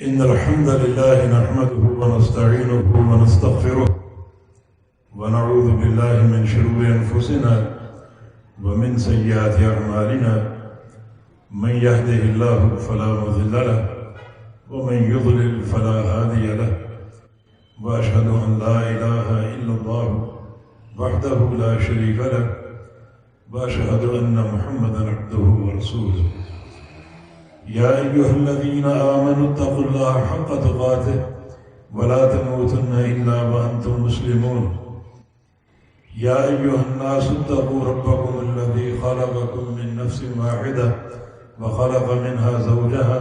إن الحمد لله نحمده ونستعينه ونستغفره ونعوذ بالله من شرور أنفسنا ومن سيئات أعمالنا من يهده الله فلا مضل له ومن يضلل فلا هادي له وأشهد أن لا إله إلا الله وحده لا شريك له وأشهد أن محمدا عبده ورسوله يا أيها الذين آمنوا اتقوا الله حق تقاته ولا تموتن إلا وأنتم مسلمون يا أيها الناس اتقوا ربكم الذي خلقكم من نفس واحدة وخلق منها زوجها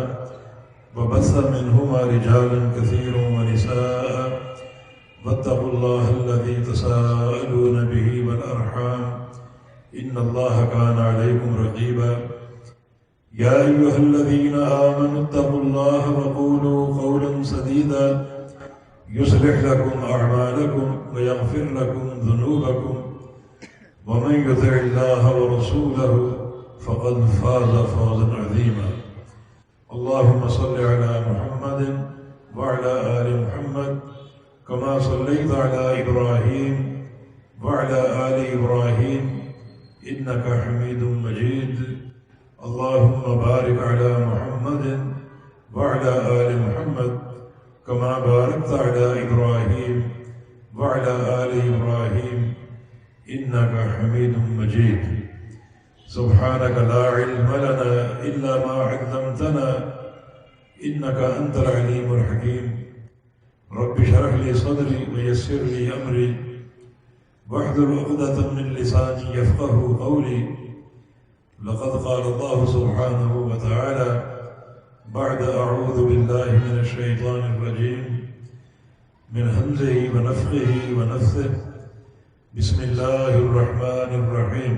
وبث منهما رجالا كثيرا ونساء واتقوا الله الذي تساءلون به والأرحام إن الله كان عليكم رقيبا يا أيها الذين آمنوا اتقوا الله وقولوا قولا سديدا يصلح لكم أعمالكم ويغفر لكم ذنوبكم ومن يطع الله ورسوله فقد فاز فوزا عظيما اللهم صل على محمد وعلى آل محمد كما صليت على إبراهيم وعلى آل إبراهيم إنك حميد مجيد اللهم بارك على محمد وعلى آل محمد كما باركت على إبراهيم وعلى آل إبراهيم إنك حميد مجيد سبحانك لا علم لنا إلا ما علمتنا إنك أنت العليم الحكيم رب اشرح لي صدري ويسر لي أمري واحلل عقدة من لساني يفقهوا قولي لقد قال الله سبحانه وتعالى بعد أعوذ بالله من الشيطان الرجيم من همزه ونفخه ونفثه بسم الله الرحمن الرحيم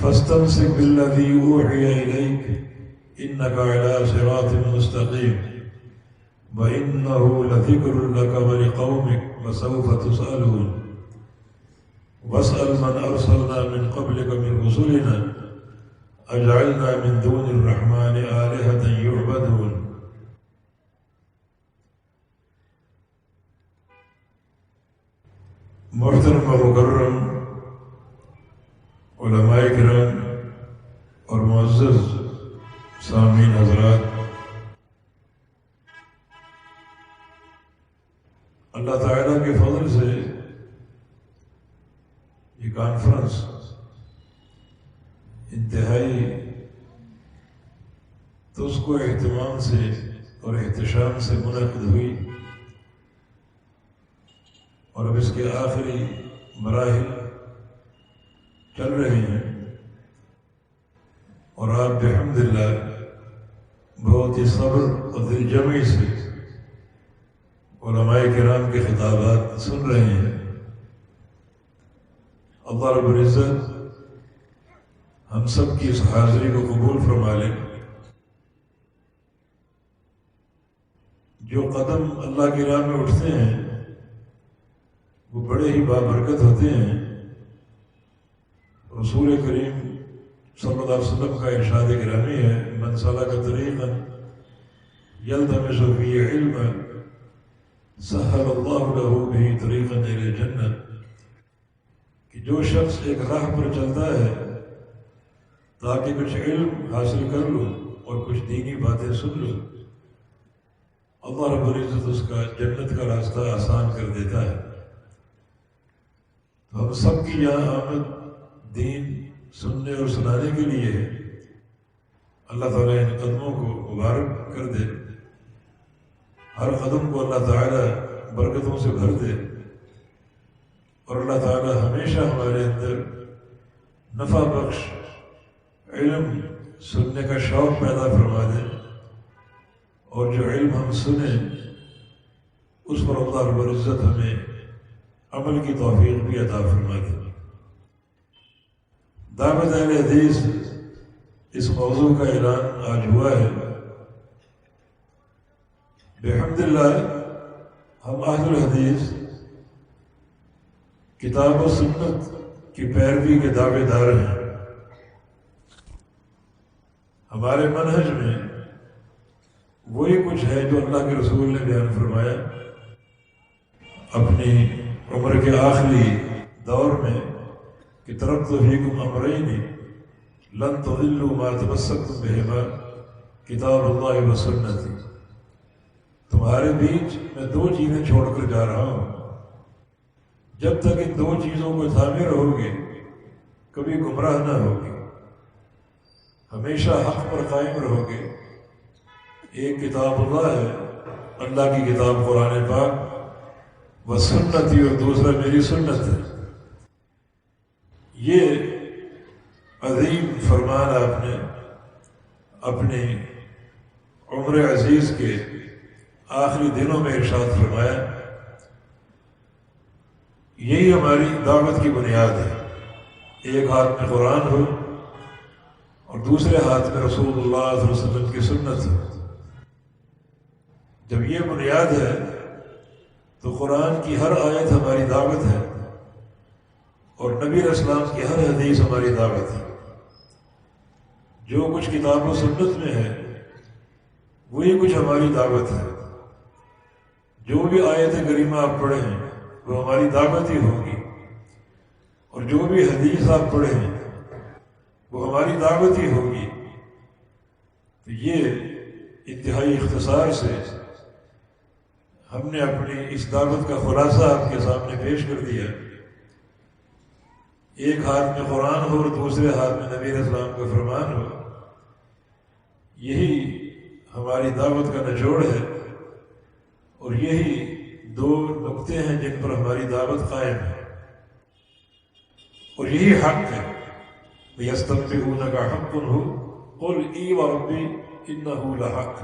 فاستمسك بالذي أوحي إليك إنك على صراط مستقيم وإنه لذكر لك ولقومك وسوف تسألون واسأل من أرسلنا من قبلك من رسلنا أجعلنا من دون الرحمن آلهة يعبدون محترم و مکرم علماء کرام اور معزز سامعین حضرات، اللہ تعالیٰ کے فضل سے یہ کانفرنس انتہائی تو اس کو اہتمام سے اور احتشام سے منعقد ہوئی اور اب اس کے آخری مراحل چل رہے ہیں اور آپ بحمداللہ بہت ہی صبر اور دل جمعی سے علماء کرام کے خطابات سن رہے ہیں۔ اللہ رب العزت ہم سب کی اس حاضری کو قبول فرما لے۔ جو قدم اللہ کی راہ میں اٹھتے ہیں وہ بڑے ہی بابرکت ہوتے ہیں۔ رسول کریم صلی اللہ علیہ وسلم کا ارشاد گرامی ہے من سلک طریقا یلتمس فیہ علما سہل اللہ لہ بہ طریقا الی الجنہ، کہ جو شخص ایک راہ پر چلتا ہے تاکہ کچھ علم حاصل کر لوں اور کچھ دینی باتیں سن لوں، اللہ رب العزت اس کا جنت کا راستہ آسان کر دیتا ہے۔ تو ہم سب کی یہاں آمد دین سننے اور سنانے کے لیے ہے۔ اللہ تعالیٰ ان قدموں کو مبارک کر دے، ہر قدم کو اللہ تعالیٰ برکتوں سے بھر دے، اور اللہ تعالیٰ ہمیشہ ہمارے اندر نفع بخش علم سننے کا شوق پیدا فرما دے، اور جو علم ہم سنیں اس پر اللہ رب العزت ہمیں عمل کی توفیق بھی عطا فرما دے۔ دعوت اہل حدیث اس موضوع کا اعلان آج ہوا ہے۔ بحمداللہ ہم اہل الحدیث کتاب و سنت کی پیروی کے دعوے دار ہیں۔ ہمارے منہج میں وہی کچھ ہے جو اللہ کے رسول نے بیان فرمایا اپنی عمر کے آخری دور میں کہ ترکت فیکم امرین لن تضلوا ما تمسکتم بہما کتاب اللہ و سنتی، تمہارے بیچ میں دو چیزیں چھوڑ کر جا رہا ہوں، جب تک ان دو چیزوں کو تھامے رہو گے کبھی گمراہ نہ ہوگے، ہمیشہ حق پر قائم رہو گے۔ ایک کتاب اللہ ہے، اللہ کی کتاب قرآن پاک و سنتی، اور دوسرا میری سنت ہے۔ یہ عظیم فرمان آپ نے اپنی عمر عزیز کے آخری دنوں میں ارشاد فرمایا۔ یہی ہماری دعوت کی بنیاد ہے، ایک ہاتھ میں قرآن ہو اور دوسرے ہاتھ میں رسول اللہ صلی اللہ علیہ وسلم کی سنت ہو۔ جب یہ بنیاد ہے تو قرآن کی ہر آیت ہماری دعوت ہے اور نبی علیہ السلام کی ہر حدیث ہماری دعوت ہے۔ جو کچھ کتاب و سنت میں ہے وہی کچھ ہماری دعوت ہے۔ جو بھی آیت کریمہ آپ پڑھیں وہ ہماری دعوت ہی ہوگی، اور جو بھی حدیث آپ پڑھیں وہ ہماری دعوت ہی ہوگی۔ تو یہ انتہائی اختصار سے ہم نے اپنی اس دعوت کا خلاصہ آپ کے سامنے پیش کر دیا۔ ایک ہاتھ میں قرآن ہو اور دوسرے ہاتھ میں نبی علیہ السلام کا فرمان ہو، یہی ہماری دعوت کا نچوڑ ہے، اور یہی دو نقطے ہیں جن پر ہماری دعوت قائم ہے، اور یہی حق ہے۔ یستنبئونک حق ہو قل ای وربی انہ لحق۔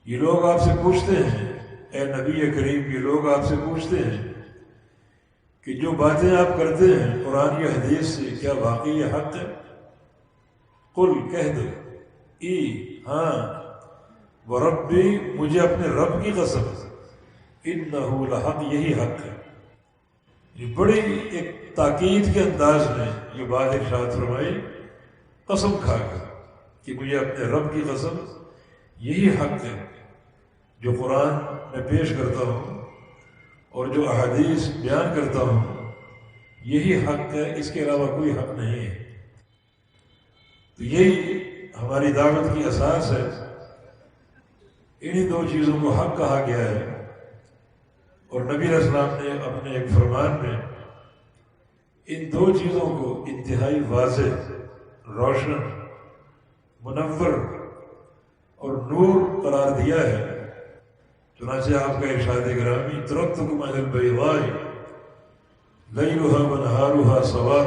یہ لوگ آپ سے پوچھتے ہیں، اے نبی کریم، یہ لوگ آپ سے پوچھتے ہیں کہ جو باتیں آپ کرتے ہیں قرآن یا حدیث سے کیا واقعی یہ حق ہے؟ قل، کہہ دو، ای، ہاں، وربی، مجھے اپنے رب کی قسم، انہ لحق، یہی حق ہے۔ یہ بڑی ایک تاکید کے انداز میں یہ بات ارشاد فرمائی، قسم کھا کر، کہ مجھے اپنے رب کی قسم، یہی حق ہے جو قرآن میں پیش کرتا ہوں اور جو احادیث بیان کرتا ہوں، یہی حق ہے، اس کے علاوہ کوئی حق نہیں ہے۔ تو یہی ہماری دعوت کی اساس ہے۔ انہی دو چیزوں کو حق کہا گیا ہے، اور نبی علیہ السلام نے اپنے ایک فرمان میں ان دو چیزوں کو انتہائی واضح، روشن، منور اور نور قرار دیا ہے۔ چنانچہ آپ کا ارشاد گرامی، ترکتکم علی البیضاء لیلھا ونہارھا سواء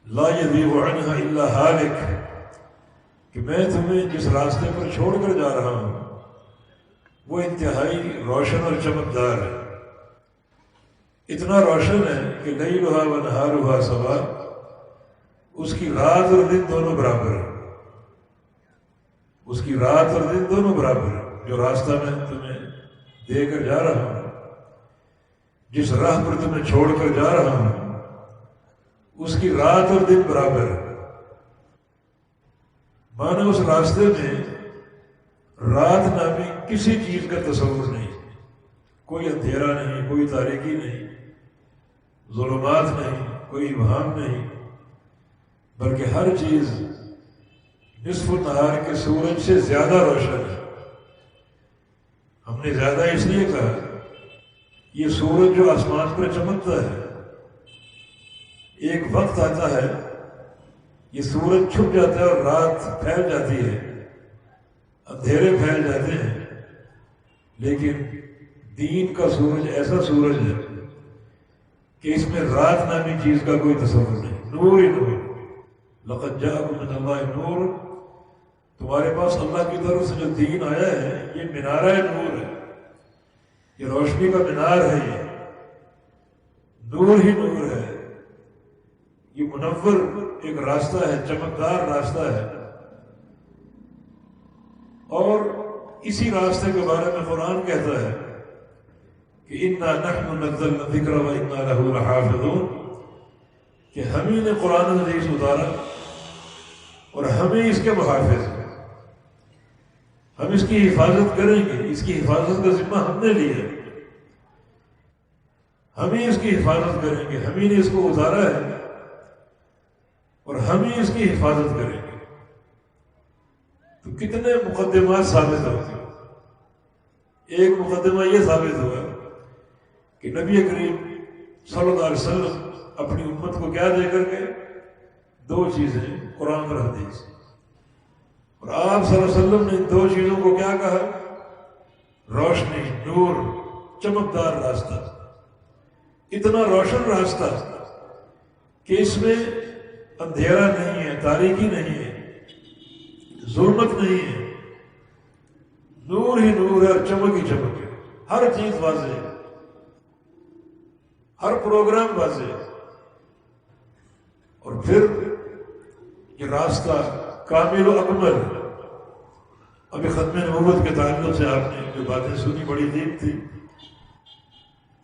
لا یزیغ عنھا الا ہالک، کہ میں تمہیں جس راستے پر چھوڑ کر جا رہا ہوں وہ انتہائی روشن اور چمکدار ہے۔ اتنا روشن ہے کہ لیلھا ونہارھا سواء، اس کی رات اور دن دونوں برابر ہیں، اس کی رات اور دن دونوں برابر ہیں۔ جو راستہ میں تمہیں دے کر جا رہا ہوں، جس راہ پر تمہیں چھوڑ کر جا رہا ہوں، اس کی رات اور دن برابر ہے۔ مانا اس راستے میں رات نامی کسی چیز کا تصور نہیں، کوئی اندھیرا نہیں، کوئی تاریکی نہیں، ظلمات نہیں، کوئی ابہام نہیں، بلکہ ہر چیز نصف النہار کے سورج سے زیادہ روشن ہے۔ ہم نے زیادہ اس لیے کہا، یہ سورج جو آسمان پر چمکتا ہے، ایک وقت آتا ہے یہ سورج چھپ جاتا ہے اور رات پھیل جاتی ہے، اندھیرے پھیل جاتے ہیں، لیکن دین کا سورج ایسا سورج ہے کہ اس میں رات نامی چیز کا کوئی تصور نہیں، نور ہی نور۔ لقد جاءکم من اللہ نور، تمہارے پاس اللہ کی طرف سے جو دین آیا ہے یہ منارہ نور ہے، یہ روشنی کا مینار ہے، یہ نور ہی نور ہے، یہ منور ایک راستہ ہے، چمکدار راستہ ہے۔ اور اسی راستے کے بارے میں قرآن کہتا ہے کہ اِنَّا نَحْنُ نَزَّلْنَا الذِّكْرَ وَإِنَّا لَهُ لَحَافِظُونَ، کہ ہم ہی نے قرآن حدیث اتارا اور ہمیں اس کے محافظ ہیں۔ ہم اس کی حفاظت کریں گے، اس کی حفاظت کا ذمہ ہم نے لیا، ہم ہی اس کی حفاظت کریں گے، ہم ہی نے اس کو اتارا ہے اور ہم ہی اس کی حفاظت کریں گے۔ تو کتنے مقدمات ثابت ہوتے ہیں۔ ایک مقدمہ یہ ثابت ہوا کہ نبی کریم صلی اللہ علیہ وسلم اپنی امت کو کیا دے کر کے؟ دو چیزیں، قرآن اور حدیث۔ اور آپ صلی اللہ علیہ وسلم نے دو چیزوں کو کیا کہا؟ روشنی، نور، چمکدار راستہ، اتنا روشن راستہ کہ اس میں اندھیرا نہیں ہے، تاریکی نہیں ہے، ظلمت نہیں ہے، نور ہی نور ہے اور چمک ہی چمک ہے، ہر چیز واضح ہے، ہر پروگرام واضح ہے۔ اور پھر یہ راستہ کامل و اکمل ہے۔ ابھی ختم نبوت کے تعلق سے آپ نے جو باتیں سنی بڑی عجیب تھی،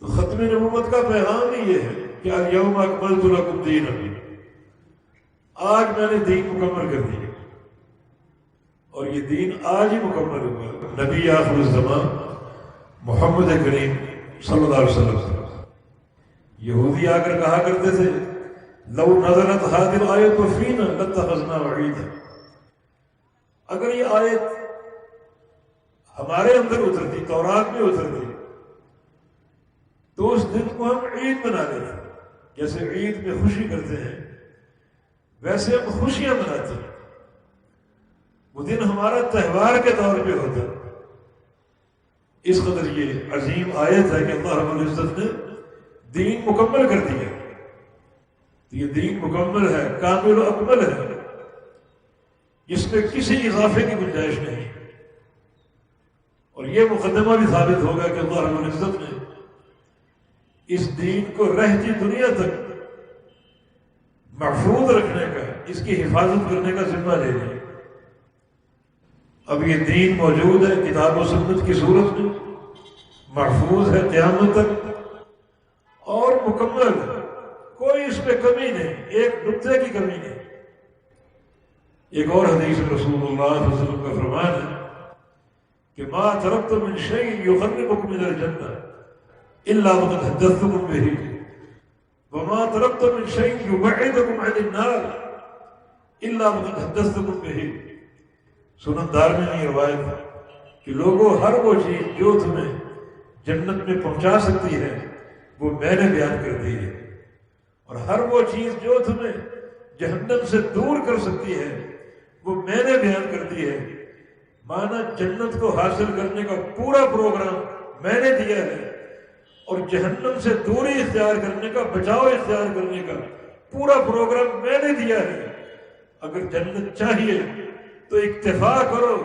تو ختم نبوت کا پیغام ہی یہ ہے کہ الیوم اکملت لکم دینکم، آج میں نے دین مکمل کر دیا، اور یہ دین آج ہی مکمل ہوا۔ نبی آخر الزمان محمد کریم صلی اللہ علیہ وسلم، یہودی آ کر کہا کرتے تھے لو نزلت هذه الآیۃ فینا لاتخذنا وعیدا، اگر یہ آیت ہمارے اندر اترتی، تورات میں اترتی، تو اس دن کو ہم عید بنا لیتے۔ جیسے عید میں خوشی کرتے ہیں ویسے ہم خوشیاں مناتے ہیں، وہ دن ہمارا تہوار کے طور پہ ہوتا ہے۔ اس قدر یہ عظیم آیت ہے کہ اللہ رب العزت نے دین مکمل کر دیا۔ یہ دین مکمل ہے، کامل و اکمل ہے، اس میں کسی اضافے کی گنجائش نہیں۔ اور یہ مقدمہ بھی ثابت ہوگا کہ اللہ رب العزت نے اس دین کو رہتی دنیا تک محفوظ رکھنے کا، اس کی حفاظت کرنے کا ذمہ لے لیا۔ اب یہ دین موجود ہے کتاب و سنت کی صورت میں، محفوظ ہے قیامت تک اور مکمل ہے، کوئی اس میں کمی نہیں، ایک نقطے کی کمی نہیں۔ ایک اور حدیث رسول اللہ صلی اللہ علیہ وسلم کا فرمان ہے کہ ما ترکت من شیء یقربکم من الجنہ الا وقد حدثتکم بہ وما ترکت من شیء یبعدکم عن النار الا وقد حدثتکم بہ۔ سنن دارمی میں یہ روایت ہے کہ لوگوں، ہر وہ چیز جو تمہیں جنت میں پہنچا سکتی ہے وہ میں نے بیان کر دی ہے، اور ہر وہ چیز جو تمہیں جہنم سے دور کر سکتی ہے وہ میں نے بیان کر دی ہے۔ مانا جنت کو حاصل کرنے کا پورا پروگرام میں نے دیا ہے، اور جہنم سے دوری اختیار کرنے کا، بچاؤ اختیار کرنے کا پورا پروگرام میں نے دیا ہے۔ اگر جنت چاہیے تو اکتفا کرو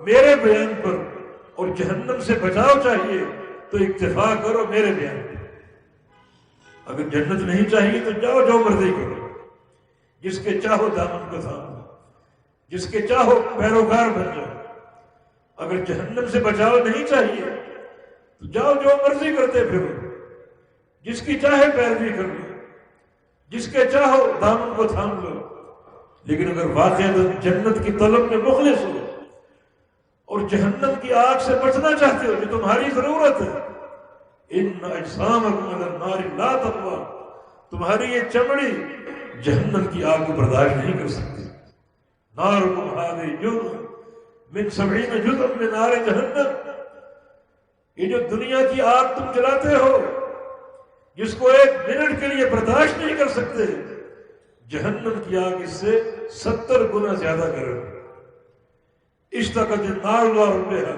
میرے بیان پر، اور جہنم سے بچاؤ چاہیے تو اکتفا کرو میرے بیان پر۔ اگر جنت نہیں چاہیے تو جاؤ جو مرضی کرو، جس کے چاہو دامن کو تھام لو، جس کے چاہو پیروکار بن جاؤ۔ اگر جہنم سے بچاؤ نہیں چاہیے تو جاؤ جو مرضی کرتے پھرو، جس کی چاہے پیروی کر لو، جس کے چاہو دامن کو تھام لو۔ لیکن اگر واقعہ جنت کی طلب میں مخلص ہو اور جہنم کی آگ سے بچنا چاہتے ہو جو تمہاری ضرورت ہے، ان اجسامکم علی النار لا تقوی، تمہاری یہ چمڑی جہنم کی آگ کو برداشت نہیں کر سکتی۔ نارکم ھذہ جزء من 70 جزء من نار جہنم، یہ جو دنیا کی آگ تم جلاتے ہو جس کو ایک منٹ کے لیے برداشت نہیں کر سکتے، جہنم کی آگ اس سے 70 گنا زیادہ گرم ہے۔ اشتقت النار الى ربها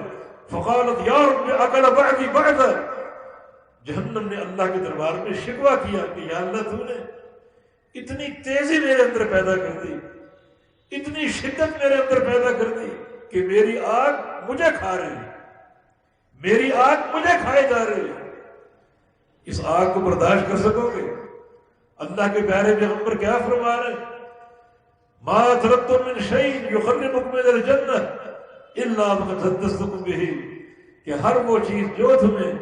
فقالت یا رب اکل بعدی بعدا، جہنم نے اللہ کے دربار میں شکوہ کیا کہ یا اللہ تو نے اتنی تیزی میرے اندر پیدا کر دی، اتنی شدت میرے اندر پیدا کر دی کہ میری آگ مجھے کھا رہی ہے، میری آگ مجھے کھائے جا رہی ہے۔ اس آگ کو برداشت کر سکو گے؟ اللہ کے پیارے پیغمبر کیا فرما رہے ہیں؟ ما ترکت من شیء یقربکم من الجنہ الا وقد حدثتکم بہ، کہ ہر وہ چیز جو تمہیں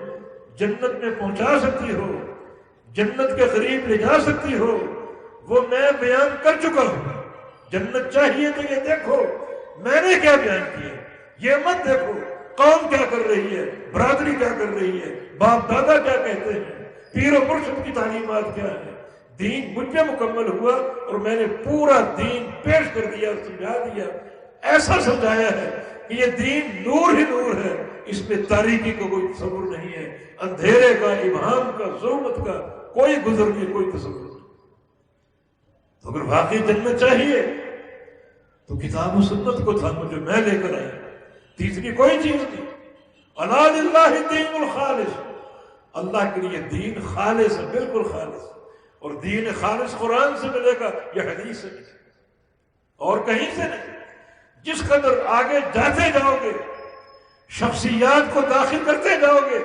جنت میں پہنچا سکتی ہو، جنت کے قریب لے جا سکتی ہو، وہ میں بیان کر چکا ہوں۔ جنت چاہیے تو یہ دیکھو میں نے کیا بیان کیا، یہ مت دیکھو قوم کیا کر رہی ہے، برادری کیا کر رہی ہے، باپ دادا کیا کہتے ہیں، پیر و مرشد کی تعلیمات کیا ہے۔ دین مجھ پہ مکمل ہوا اور میں نے پورا دین پیش کر دیا، سمجھا دیا، ایسا سمجھایا ہے کہ یہ دین نور ہی نور ہے، اس میں تاریکی کا کوئی تصور نہیں ہے، اندھیرے کا، ابہام کا، ظلمت کا کوئی گزر نہیں، کوئی تصور نہیں۔ تو اگر واقعی جنت چاہیے تو کتاب و سنت کو تھامو جو میں لے کر آیا، تیسری کوئی چیز نہیں۔ الا للہ الدین الخالص، اللہ کے لیے دین خالص ہے، بالکل خالص، اور دین خالص قرآن سے ملے گا، یہ حدیث سے ملے گا اور کہیں سے نہیں۔ جس قدر آگے جاتے جاؤ گے، شخصیات کو داخل کرتے جاؤ گے،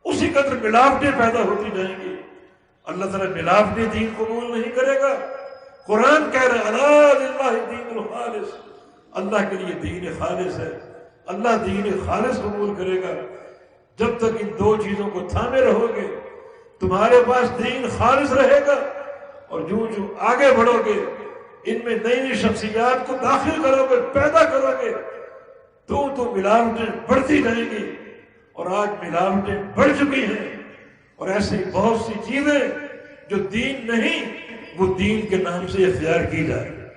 اسی قدر ملاوٹیں پیدا ہوتی جائیں گی۔ اللہ تعالیٰ ملاوٹی دین قبول نہیں کرے گا۔ قرآن کہہ رہا ہے الا للہ الدین الخالص، اللہ کے لیے دین خالص ہے، اللہ دین خالص قبول کرے گا۔ جب تک ان دو چیزوں کو تھامے رہو گے تمہارے پاس دین خالص رہے گا، اور جو آگے بڑھو گے ان میں نئی نئی شخصیات کو داخل کرو گے، پیدا کرو گے، تو ملاوٹیں بڑھتی جائیں گی، اور آج ملاوٹیں بڑھ چکی ہیں، اور ایسی بہت سی چیزیں جو دین نہیں وہ دین کے نام سے اختیار کی جا رہی ہے۔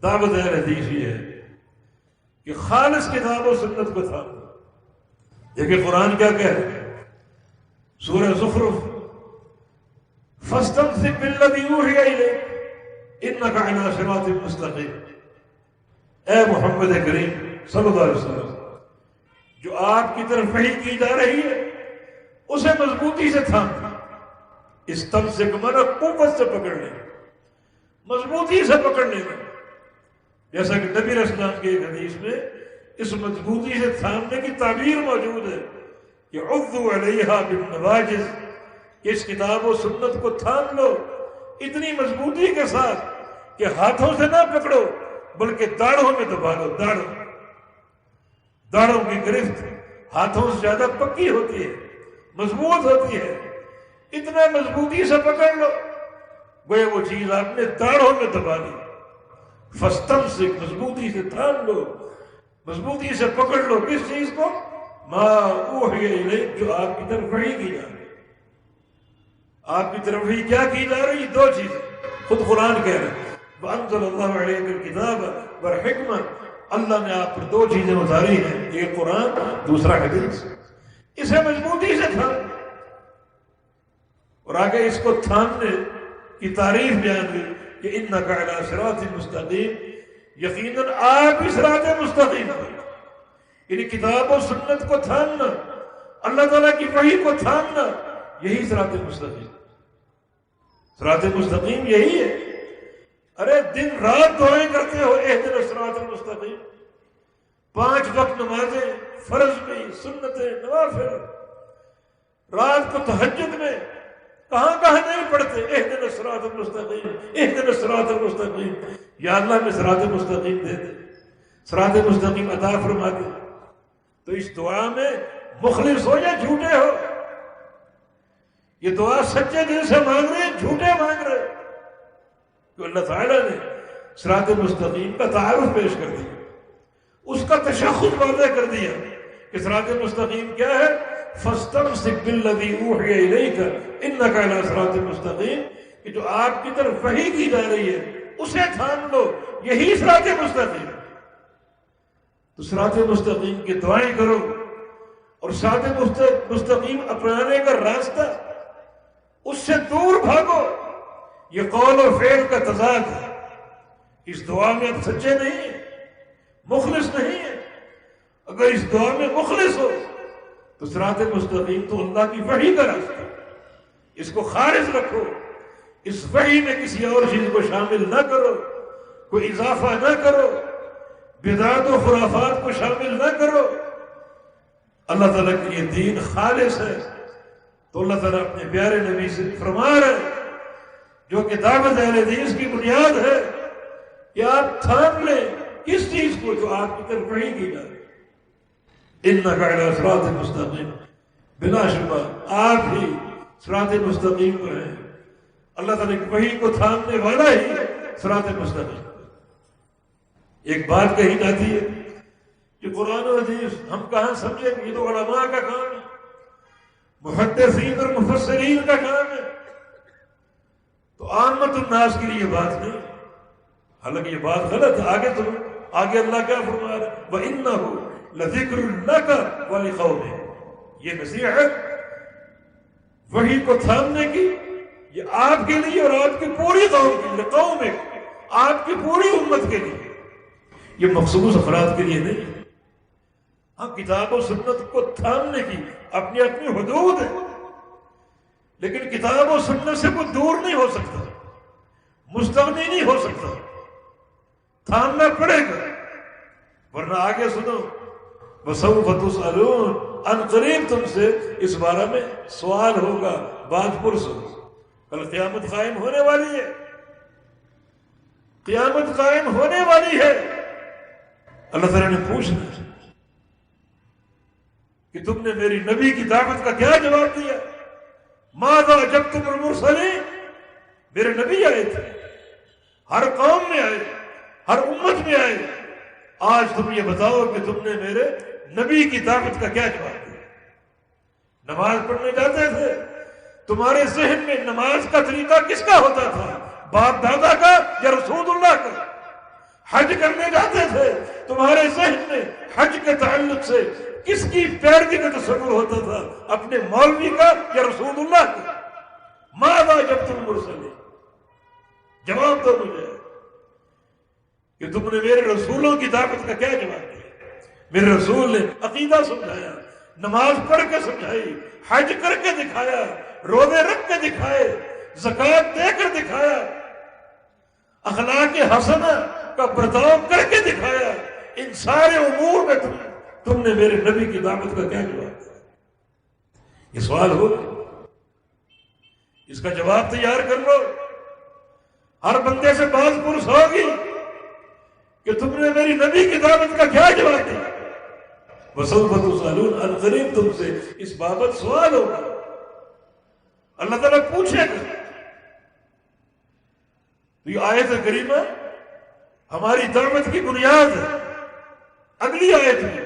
دعوت اہل حدیث یہ ہے کہ خالص کتاب و سنت کو تھامو۔ دیکھیں قرآن کیا کہہ رہے ہیں، سورہ زخرف، فاستمسک بالذی اوحی الیک انک علی صراط مستقیم۔ اے محمد کریم صلی اللہ علیہ وسلم، جو آپ کی طرف وحی کی جا رہی ہے اسے مضبوطی سے تھام۔ استمسک مانا قوت سے پکڑنے، مضبوطی سے پکڑنے میں، جیسا کہ نبی علیہ السلام کی ایک حدیث میں اس مضبوطی سے تھامنے کی تعبیر موجود ہے کہ عضوا علیہا بالنواجذ، کہ اس کتاب و سنت کو تھام لو اتنی مضبوطی کے ساتھ کہ ہاتھوں سے نہ پکڑو بلکہ داڑھوں میں دبا لو۔ داڑھوں کی گرفت ہاتھوں سے زیادہ پکی ہوتی ہے، مضبوط ہوتی ہے، اتنا مضبوطی سے پکڑ لو گویا وہ چیز آپ نے داڑھوں میں دبا لی۔ فاستمسک، مضبوطی سے تھام لو، مضبوطی سے پکڑ لو کس چیز کو؟ ما اوحی الیک، جو آپ کی طرف وحی کی جا رہی ہے۔ آپ کی طرف وحی کیا کی جا رہی ہے؟ دو چیزیں، خود قرآن کہہ رہے ہیں وَأَنزَلَ اللَّهُ عَلَيْكَ الْكِتَابَ وَالْحِكْمَةَ، اللہ نے آپ پر دو چیزیں اتاری ہیں، ایک قرآن، دوسرا حدیث۔ اسے مضبوطی سے تھام، اور آگے اس کو تھامنے کی تعریف بیان ہوئی کہ اِنَّكَ عَلَىٰ صِرَاطٍ مُسْتَقِيمٍ، یقیناً آپ بھی صراط مستقیم ہیں۔ یعنی کتاب و سنت کو تھامنا، اللہ تعالیٰ کی وحی کو تھامنا، یہی صراط مستقیم۔ صراط مستقیم یہی ہے۔ ارے دن رات دعائیں کرتے ہو اہدنا الصراط المستقیم، 5 وقت نمازیں، فرض بھی، سنتیں، نوافل، رات کو تہجد میں کہاں کہاں نہیں پڑھتے اہدنا الصراط المستقیم، اہدنا الصراط المستقیم۔ یا اللہ میں صراط مستقیم دے دے، صراط مستقیم عطا فرما دے۔ تو اس دعا میں مخلص ہو یا جھوٹے ہو، یہ دعا سچے دل سے مانگ رہے ہیں، جھوٹے مانگ رہے ہیں، تو اللہ تعالیٰ نے صراط مستقیم کا تعارف پیش کر دیا، اس کا تشخص واضح کر دیا کہ صراط مستقیم کیا ہے۔ فاستمسک بالذی اوحی الیک انک علی صراط مستقیم، کہ جو آپ کی طرف وحی کی جا رہی ہے اسے تھام لو، یہی صراط مستقیم۔ تو صراط مستقیم کی دعائیں کرو، اور صراط مستقیم اپنانے کا راستہ، اس سے دور بھاگو۔ یہ قول و فعل کا تضاد ہے۔ اس دعا میں آپ سچے نہیں ہیں، مخلص نہیں ہیں۔ اگر اس دعا میں مخلص ہو تو صراط مستقیم تو اللہ کی وحی کا راستہ، اس کو خارج رکھو، اس وحی میں کسی اور چیز کو شامل نہ کرو، کوئی اضافہ نہ کرو، بدعات و خرافات کو شامل نہ کرو۔ اللہ تعالیٰ کے لیے دین خالص ہے، تو اللہ تعالیٰ اپنے پیارے نبی سے فرما رہے ہیں، جو کہ دعوت اہل حدیث کی بنیاد ہے، کہ آپ تھام لیں کس چیز کو؟ جو آپ کی طرف وحی کی جائے۔ اِنَّكَ عَلَىٰ صِرَاطٍ مُسْتَقِيمٍ، بلا شبہ آپ ہی صراط مستقیم پر ہیں۔ اللہ تعالیٰ کی وحی کو تھامنے والا ہی صراط مستقیم۔ ایک بات کہی جاتی ہے کہ قرآن و حدیث ہم کہاں سمجھیں گے، یہ تو علماء کا کام ہے، محدثین اور مفسرین کا کام ہے، تو عامت الناس کے لیے یہ بات نہیں، حالانکہ یہ بات غلط ہے۔ آگے اللہ کیا فرما رہا ہے، وَإِنَّهُ لَذِكْرٌ لَكَ وَلِقَوْمِكَ، یہ نصیحت وحی کو تھامنے کی، یہ آپ کے لیے اور آپ کی پوری قوم کے لیے، قومک، آپ کی پوری امت کے لیے، یہ مخصوص افراد کے لیے نہیں۔ ہاں کتاب و سنت کو تھامنے کی اپنی اپنی حدود ہے، لیکن کتاب و سنت سے کوئی دور نہیں ہو سکتا، مستغنی نہیں ہو سکتا، تھامنا پڑے گا، ورنہ آگے سنو، وَسَوْفَ تُسْأَلُونَ، ان قریب تم سے اس بارے میں سوال ہوگا، بات پرس ہوگا۔ کل قیامت قائم ہونے والی ہے، قیامت قائم ہونے والی ہے، اللہ تعالیٰ نے پوچھنا ہے کہ تم نے میری نبی کی دعوت کا کیا جواب دیا، ماذا اجبتم المرسلین، میرے نبی آئے تھے، ہر قوم میں آئے، ہر امت میں آئے، آج تم یہ بتاؤ کہ تم نے میرے نبی کی دعوت کا کیا جواب دیا۔ نماز پڑھنے جاتے تھے، تمہارے ذہن میں نماز کا طریقہ کس کا ہوتا تھا، باپ دادا کا یا رسول اللہ کا؟ حج کرنے جاتے تھے، تمہارے ذہن میں حج کے تعلق سے کس کی پیروی کا تصور ہوتا تھا، اپنے مولوی کا یا رسول اللہ کا؟ ماذا اجبتم المرسلین، جواب دو مجھے کہ تم نے میرے رسولوں کی دعوت کا کیا جواب دیا۔ میرے رسول نے عقیدہ سمجھایا، نماز پڑھ کے سمجھائی، حج کر کے دکھایا، روزے رکھ کے دکھائے، زکوٰۃ دے کر دکھایا، اخلاق حسنہ کا برتاؤ کر کے دکھایا۔ ان سارے امور میں تم نے میرے نبی کی دعوت کا کیا جواب دیا؟ یہ سوال ہو، اس کا جواب تیار کر لو۔ ہر بندے سے بات پرس ہوگی کہ تم نے میری نبی کی دعوت کا کیا جواب دیا۔ وَسَوْفَ تُسْأَلُونَ، ان قریب تم سے اس بابت سوال ہوگا، اللہ تعالیٰ پوچھے گا۔ تو یہ آیت کریمہ ہماری دعوت کی بنیاد ہے۔ اگلی آیت ہے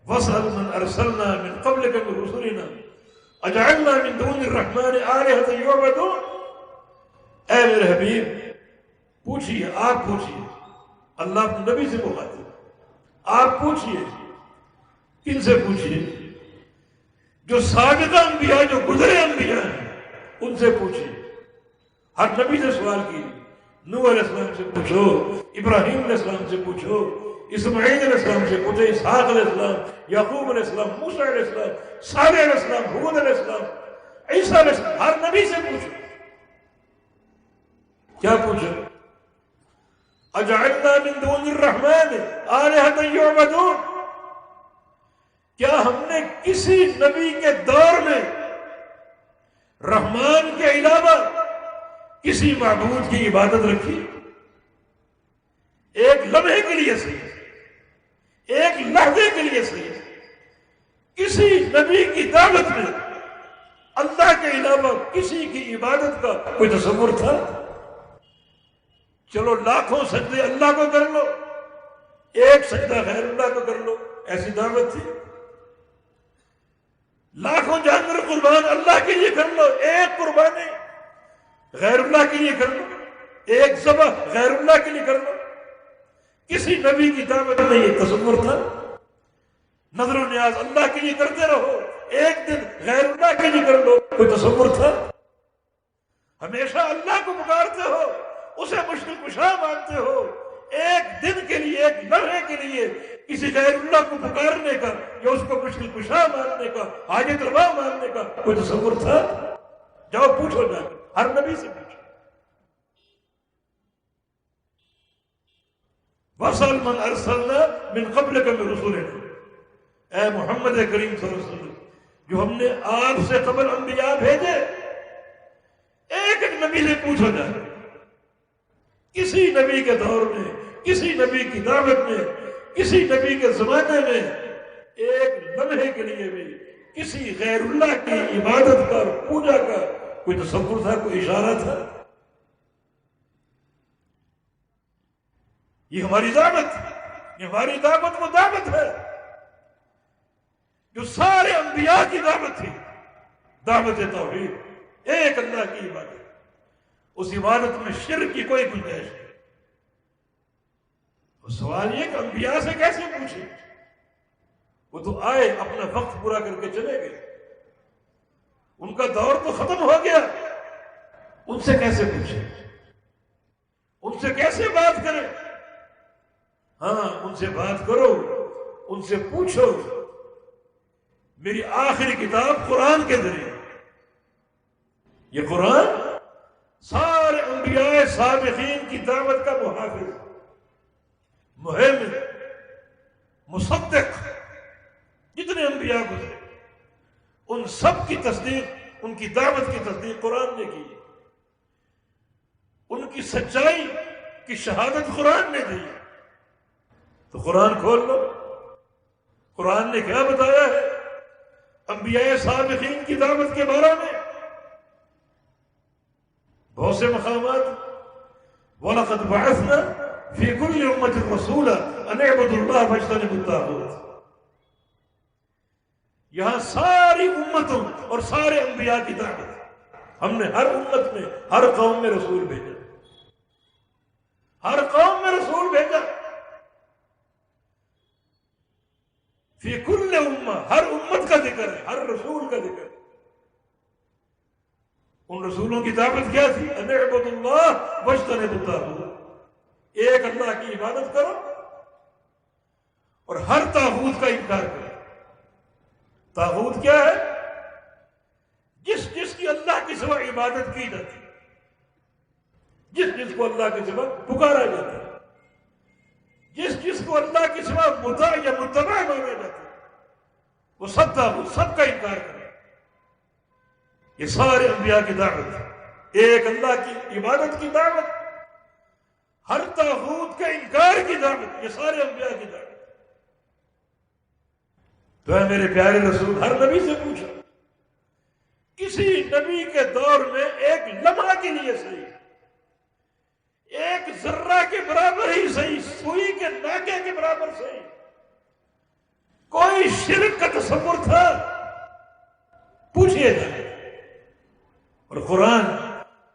وَاسْأَلْ مَنْ أَرْسَلْنَا مِنْ قَبْلِكَ مِنْ رُسُلِنَا أَجَعَلْنَا مِنْ دُونِ الرَّحْمَنِ آلِهَةً يُعْبَدُونَ، اے میرے حبیب پوچھئے، آپ پوچھئے، اللہ اپنے نبی سے مخاطب، آپ پوچھئے، کن سے پوچھئے؟ جو سابقہ انبیاء، جو گزرے انبیاء ہیں ان سے پوچھئے۔ ہر نبی سے سوال کی، نوح علیہ السلام سے پوچھو، ابراہیم علیہ السلام سے پوچھو، اسماعیل علیہ السلام سے پوچھو، اسحاق علیہ السلام، یعقوب علیہ السلام، موسیٰ علیہ السلام، صالح علیہ السلام، ہود علیہ السلام، عیسیٰ علیہ السلام، ہر نبی سے پوچھو۔ کیا پوچھو؟ اجعلنا من دون الرحمن آلہۃ یعبدون، کیا ہم نے کسی نبی کے دور میں رحمان کے علاوہ کسی معبود کی عبادت رکھی؟ ایک لمحے کے لیے صحیح، ایک لحظے کے لیے صحیح، کسی نبی کی دعوت میں اللہ کے علاوہ کسی کی عبادت کا کوئی تصور تھا؟ چلو لاکھوں سجدے اللہ کو کر لو، ایک سجدہ غیر اللہ کو کر لو، ایسی دعوت تھی؟ لاکھوں جانور قربان اللہ کے لیے کر لو، ایک قربانی غیر اللہ کے لیے کر لو، ایک ذبح غیر اللہ کے لیے کر لو۔ کسی نبی کی دعوت میں یہ تصور تھا؟ نظر و نیاز اللہ کے لیے کرتے رہو، ایک دن غیر اللہ کے لیے کر لو، کوئی تصور تھا؟ ہمیشہ اللہ کو پکارتے ہو، اسے مشکل کشا مانتے ہو، ایک دن کے لیے، ایک لمحے کے لیے کسی غیر اللہ کو پکارنے کا یا اس کو مشکل کشا ماننے کا، حاجت روا ماننے کا کوئی تصور تھا؟ جاؤ پوچھو، جا ہر نبی سے پوچھو۔ وَاسْأَلْ مَنْ أَرْسَلْنَا مِنْ قَبْلِكَ مِنْ رُسُلِنَا، اے محمد کریم صلی اللہ علیہ وسلم، جو ہم نے آپ سے قبل انبیاء بھیجے، ایک ایک نبی سے پوچھو جا، کسی نبی کے دور میں، کسی نبی کی دعوت میں، کسی نبی کے زمانے میں ایک لمحے کے لیے بھی کسی غیر اللہ کی عبادت کا، پوجا کا کوئی تصور تھا، کوئی اشارہ تھا؟ یہ ہماری دعوت، یہ ہماری دعوت وہ دعوت ہے جو سارے انبیاء کی دعوت تھی، دعوت توحید، ایک اللہ کی عبادت۔ اس عبادت میں شرک کی کوئی گنجائش نہیں۔ اور سوال یہ کہ انبیاء سے کیسے پوچھیں؟ وہ تو آئے، اپنا وقت پورا کر کے چلے گئے، ان کا دور تو ختم ہو گیا، ان سے کیسے پوچھیں؟ ان سے کیسے بات کریں؟ ہاں، ان سے بات کرو، ان سے پوچھو۔ میری آخری کتاب قرآن کے ذریعے، یہ قرآن سارے انبیاء سابقین کی دعوت کا محافظ، مہم، مصدق، جتنے انبیاء گزرے ان سب کی تصدیق، ان کی دعوت کی تصدیق قرآن نے کی، ان کی سچائی کی شہادت قرآن نے دی۔ تو قرآن کھول لو، قرآن نے کیا بتایا ہے انبیاء سابقین کی دعوت کے بارے میں؟ بہت سے مقامات، وَلَقَدْ بَعَثْنَا فِي كُلِّ أُمَّةٍ رَسُولًا أَنِ اعْبُدُوا اللَّهَ وَاجْتَنِبُوا الطَّاغُوتَ۔ یہاں ساری امتوں اور سارے انبیاء کی دعوت، ہم نے ہر امت میں، ہر قوم میں رسول بھیجا، ہر قوم میں رسول بھیجا، فی کل امہ، ہر امت کا ذکر ہے، ہر رسول کا ذکر ہے۔ ان رسولوں کی دعوت کیا تھی؟ ان اعبدوا اللہ واجتنبوا الطاغوت، ایک اللہ کی عبادت کرو اور ہر طاغوت کا انکار کرو۔ طاغوت کیا ہے؟ جس کی اللہ کے سوا عبادت کی جاتی، جس کو اللہ کے سوا پکارا جاتا ہے، جس کو اللہ کے سوا مطاع یا متبع مانا جاتا ہے، وہ سب طاغوت، سب کا انکار کرے۔ یہ سارے انبیاء کی دعوت، ایک اللہ کی عبادت کی دعوت، ہر طاغوت کے انکار کی دعوت، یہ سارے انبیاء کی دعوت۔ تو اے میرے پیارے رسول، ہر نبی سے پوچھو، کسی نبی کے دور میں ایک لمحہ کے لیے صحیح، ایک ذرہ کے برابر ہی صحیح، سوئی کے ناکے کے برابر صحیح، کوئی شرک کا تصور تھا؟ پوچھئے جائے۔ اور قرآن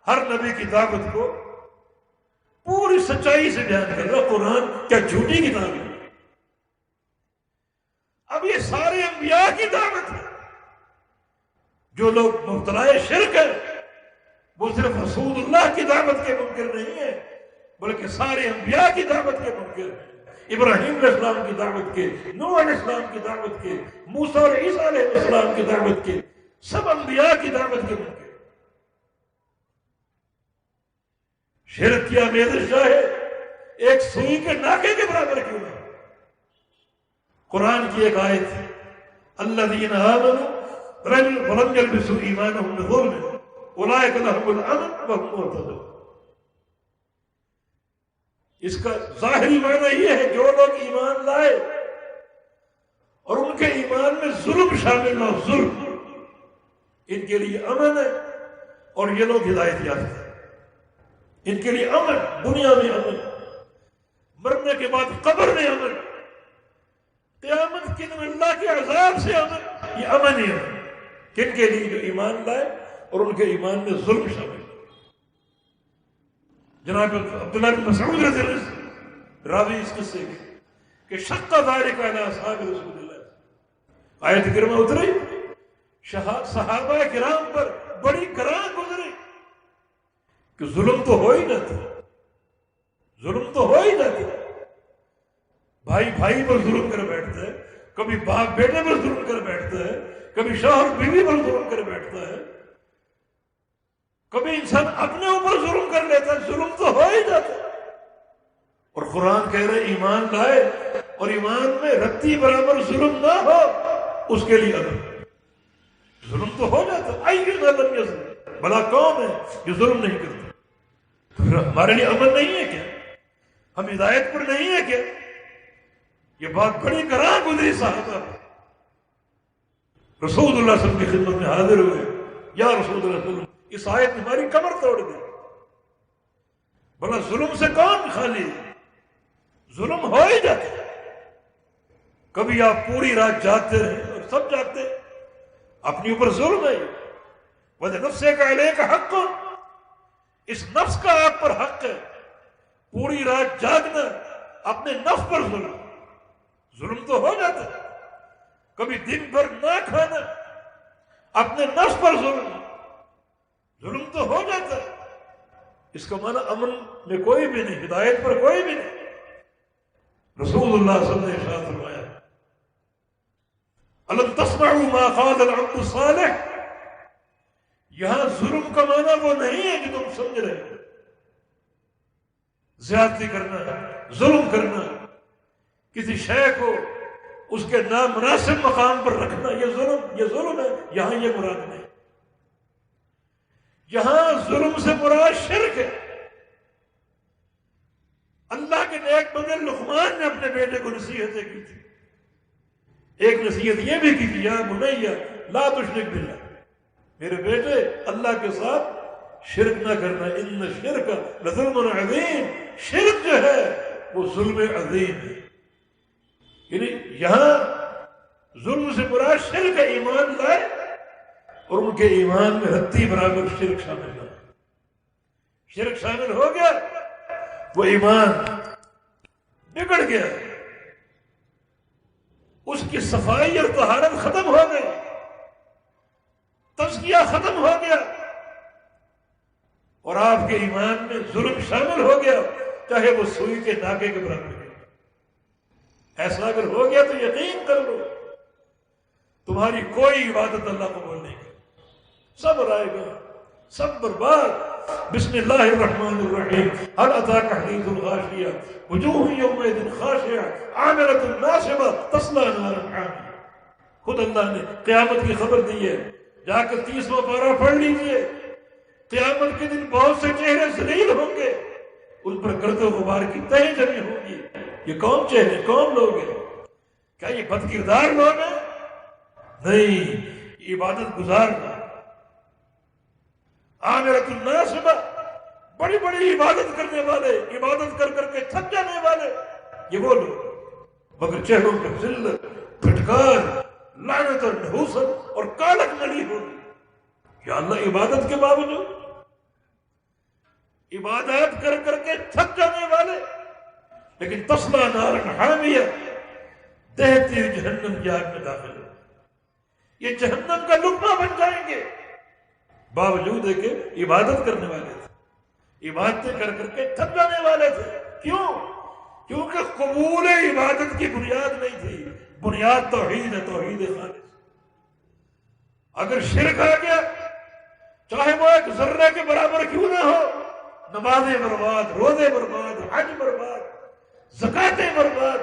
ہر نبی کی دعوت کو پوری سچائی سے بیان کر رہا۔ قرآن کیا جھوٹی کتاب ہے؟ اب یہ سارے انبیاء کی دعوت ہے۔ جو لوگ مبتلا شرک ہیں وہ صرف رسول اللہ کی دعوت کے منکر نہیں ہیں، بلکہ سارے انبیاء کی دعوت کے منکر ہیں۔ ابراہیم علیہ السلام کی دعوت کے، نوح علیہ السلام کی دعوت کے، موسیٰ اور عیسیٰ علیہ السلام کی دعوت کے، سب انبیاء کی دعوت کے منکر۔ شرک کی آمیزش چاہے ایک سوئی کے ناکے کے برابر کیوں نہ؟ قرآن کی ایک آیت، الذین آمنوا ولم یلبسوا ایمانہم بظلم اولئک لہم الامن وہم مہتدون۔ اس کا ظاہری معنی یہ ہے جو لوگ ایمان لائے اور ان کے ایمان میں ظلم شامل نہ ہو، ظلم، ان کے لیے امن ہے اور یہ لوگ ہدایت یافتہ ہیں۔ ان کے لیے امن، دنیا میں امن، مرنے کے بعد قبر میں امن، قیامت کے دن اللہ کے عذاب سے امن، یہ امن ہی ہے کن کے لیے؟ جو ایمان لائے اور ان کے ایمان میں ظلم شامل۔ جناب عبداللہ بن مسعود رضی اللہ عنہ راوی اس قصے کے کہ شق ذالک علی اصحاب رسول اللہ، آیت کریمہ اتری، صحابہ کرام پر بڑی گراں گزری کہ ظلم تو ہو ہی نہ تھا، ظلم تو ہو ہی نہ تھا۔ بھائی بھائی پر ظلم کر بیٹھتا ہے، کبھی باپ بیٹے پر ظلم کر بیٹھتا ہے، کبھی شوہر بیوی پر ظلم کر بیٹھتا ہے، کبھی انسان اپنے اوپر ظلم کر لیتا ہے، ظلم تو ہو ہی جاتا ہے۔ اور قرآن کہہ رہے ایمان لائے اور ایمان میں رتی برابر ظلم نہ ہو، اس کے لیے امن۔ ظلم تو ہو جاتا ہے، اینا لم یظلم، بلا کون ہے جو ظلم نہیں کرتا؟ تو پھر ہمارے لیے امن نہیں ہے کیا؟ ہم ہدایت پر نہیں ہے کیا؟ یہ بات بڑی گراں گزری صحابہ، رسول اللہ صلی اللہ علیہ وسلم کی خدمت میں حاضر ہوئے، یا رسول اللہ صلی اللہ علیہ وسلم، اس آیت نے ہماری کمر توڑ دی، بلا ظلم سے کون خالی ہے؟ ظلم ہو ہی جاتا ہے. کبھی آپ پوری رات جاگتے رہے اور سب جاگتے ہیں، اپنی اوپر ظلم ہے. وَلِنَفْسِكَ عَلَيْكَ حَقٌّ، اس نفس کا آپ پر حق ہے. پوری رات جاگنا، اپنے نفس پر ظلم تو ہو جاتا ہے. کبھی دن بھر نہ کھانا، اپنے نفس پر ظلم تو ہو جاتا ہے. اس کا معنی امن میں کوئی بھی نہیں، ہدایت پر کوئی بھی نہیں. رسول اللہ صلی اللہ علیہ وسلم نے ارشاد فرمایا الم تسمعوا ما قال العبد الصالح، یہاں ظلم کا معنی وہ نہیں ہے جو تم سمجھ رہے ہو. زیادتی کرنا، ظلم کرنا، کسی شے کو اس کے نامناسب مقام پر رکھنا، یہ ظلم ہے. یہاں یہ مراد نہیں. یہاں ظلم سے مراد شرک ہے. اللہ کے نیک بندے لقمان نے اپنے بیٹے کو نصیحتیں کی تھی. ایک نصیحت یہ بھی کی تھی، یا بنی لا تشرک باللہ، میرے بیٹے اللہ کے ساتھ شرک نہ کرنا. ان الشرک لظلم عظیم، شرک جو ہے وہ ظلم عظیم ہے. یعنی یہاں ظلم سے مراد شرک ہے. ایمان لائے اور ان کے ایمان میں رتی برابر شرک شامل ہے. شرک شامل ہو گیا، وہ ایمان بگڑ گیا، اس کی صفائی اور طہارت ختم ہو گئی، تزکیہ ختم ہو گیا، اور آپ کے ایمان میں ظلم شامل ہو گیا، چاہے وہ سوئی کے ناکے کے برابر ہے. ایسا اگر ہو گیا تو یقین کر لو تمہاری کوئی عبادت اللہ قبول نہیں کرے. سب رائے گا، سب برباد. بسم اللہ الرحمن الرحیم. هل اتاك حدیث الغاشیہ وجوہ یومئذ خاشعہ عاملۃ ناصبہ تصلی نارا حامیہ. خود اللہ نے قیامت کی خبر دی ہے. جا کر 30واں پارہ پڑھ لیجئے. قیامت کے دن بہت سے چہرے ذلیل ہوں گے، ان پر گرد و غبار کی تہیں جمی ہوں گی. یہ کون چہرے، کون لوگ ہیں؟ کیا یہ بد کردار لوگ ہیں؟ نہیں، عبادت گزار لوگ. عاملۃ ناصبہ، بڑی بڑی عبادت کرنے والے، عبادت کر کر کے تھک جانے والے، یہ وہ لوگ، مگر چہروں پر ذلت، پھٹکار، لعنت اور نحوست اور کالک ملی ہوگی. یا اللہ، عبادت کے باوجود عبادات کر کر کے تھک جانے والے، لیکن تصلی نارا حامیہ، دہتی ہوئی جہنم کی آگ میں داخل ہو، یہ جہنم کا لقمہ بن جائیں گے. باوجود ہے کہ عبادت کرنے والے تھے، عبادتیں کر کر کے تھک جانے والے تھے. کیوں؟ کیونکہ قبول عبادت کی بنیاد نہیں تھی. بنیاد توحید ہے، توحید خالص. اگر شرک آ گیا، چاہے وہ ایک ذرے کے برابر کیوں نہ ہو، نمازیں برباد، روزے برباد، حج برباد، زکاتیں برباد،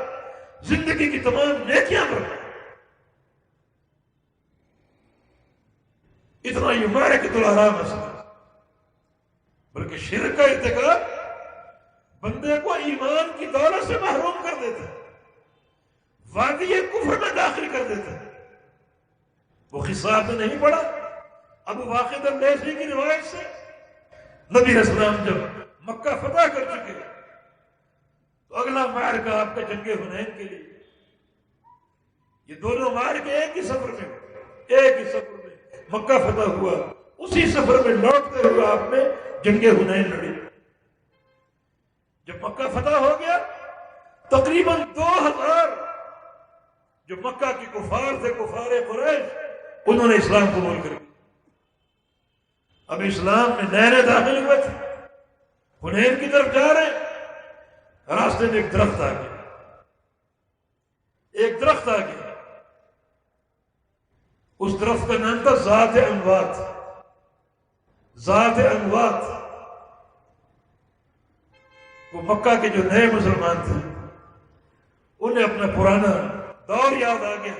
زندگی کی تمام نیکیاں برباد. اتنا یہ معرکۃ الحرام مسئلہ. بلکہ شرک کا ارتکاب بندے کو ایمان کی دولت سے محروم کر دیتا ہے، وادی کفر میں داخل کر دیتا ہے. وہ قصہ آپ نے نہیں پڑھا ابو واقد اللیثی کی روایت سے؟ نبی علیہ السلام جب مکہ فتح کر چکے تو اگلا معرکہ آپ کا جنگ حنین کے لیے. یہ دونوں معرکے ایک ہی سفر میں مکہ فتح ہوا. اسی سفر میں لوٹتے ہوئے آپ نے جنگ حنین لڑی. جب مکہ فتح ہو گیا، تقریباً 2000 جو مکہ کی کفار تھے، کفار قریش، انہوں نے اسلام قبول کر لیا. اب اسلام میں نئے نئے داخل ہوئے تھے، حنین کی طرف جا رہے ہیں. راستے میں ایک درخت آ گیا، اس درخت کا نام تھا ذات انوات. وہ مکہ کے جو نئے مسلمان تھے انہیں اپنا پرانا دور یاد آ گیا.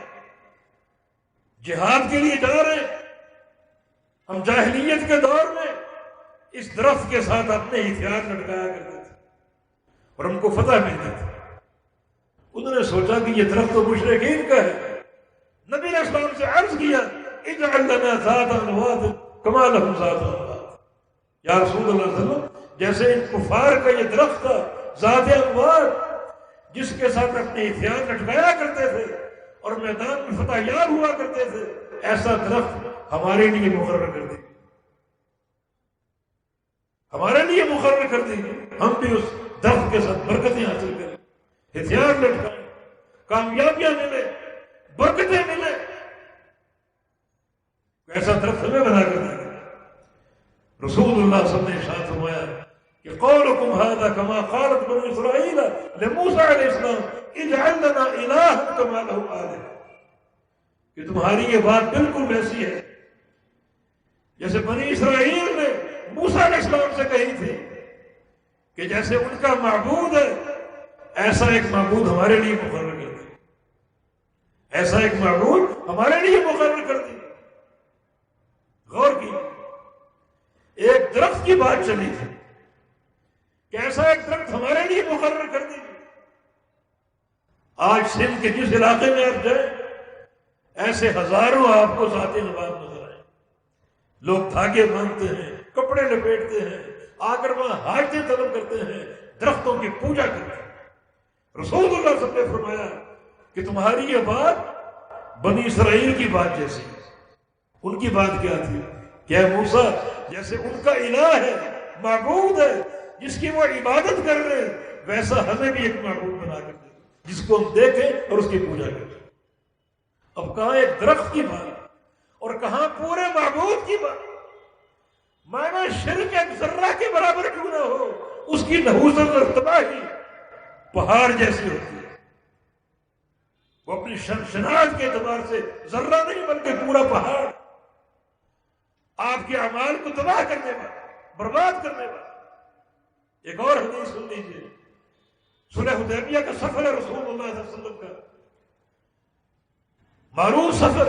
جہاد کے لیے جا رہے ہیں، ہم جاہلیت کے دور میں اس درخت کے ساتھ اپنے ہتھیار لٹکایا کرتے تھے اور ہم کو فتح ملتی تھی. انہوں نے سوچا کہ یہ درخت تو مشرکین کا ہے. نبی علیہ السلام سے عرض کیا اجعل لنا ذات انوات کما لهم ذات انوات. یا رسول اللہ صلی اللہ علیہ وسلم، جیسے ان کفار کا یہ درخت تھا ذات انوات، جس کے ساتھ اپنے ہتھیار لٹکایا کرتے تھے اور میدان میں فتح یاب ہوا کرتے تھے، ایسا درخت ہمارے لیے مقرر کر دیجیے، ہمارے لیے مقرر کر دیجیے، ہم بھی اس درخت کے ساتھ برکتیں حاصل کریں، ہتھیار لٹکائیں، کامیابیاں ملے، برکتیں ملے، ایسا درخت ہمیں بنا کر دیں۔ رسول اللہ صلی اللہ علیہ وسلم نے ارشاد فرمایا کہ قولکم ھذا کما قالت بنو اسرائیل لموسیٰ علیہ السلام اجعل لنا الہا کما لہم آلہہ، کہ تمہاری یہ بات بالکل ویسی ہے جیسے بنی اسرائیل نے موسیٰ علیہ السلام سے کہی تھی کہ جیسے ان کا معبود ہے ایسا ایک معبود ہمارے لیے مقرر کر دیں، ایسا ایک معبود ہمارے لیے مقرر کر دیں۔ غور کی، ایک درخت کی بات چلی تھی کہ ایسا ایک درخت ہمارے لیے مقرر کر دیجیے۔ آج سندھ کے جس علاقے میں آپ جائیں ایسے ہزاروں آپ کو ذاتی نبات نظر آئیں، لوگ دھاگے باندھتے ہیں، کپڑے لپیٹتے ہیں، آ کر وہاں حاجتیں طلب کرتے ہیں، درختوں کی پوجا کرتے ہیں۔ رسول اللہ صلی اللہ علیہ وسلم نے فرمایا کہ تمہاری یہ بات بنی اسرائیل کی بات جیسی ہے۔ ان کی بات کیا تھی کہ اے موسیٰ، جیسے ان کا الہ ہے، معبود ہے جس کی وہ عبادت کر رہے ہیں، ویسا ہمیں بھی ایک معبود بنا کر دے جس کو ہم دیکھیں اور اس کی پوجا کریں۔ اب کہاں ایک درخت کی بات اور کہاں پورے معبود کی بات، مانا شرک ایک ذرہ کے برابر کیوں نہ ہو، اس کی نحوست اور تباہی پہاڑ جیسی ہوتی ہے۔ وہ اپنی شناخت کے اعتبار سے ذرہ نہیں بلکہ پورا پہاڑ، آپ کے اعمال کو تباہ کرنے والا، برباد کرنے والا۔ ایک اور حدیث سن لیجیے، صلح حدیبیہ کا سفر ہے رسول اللہ صلی اللہ علیہ وسلم کا، معروف سفر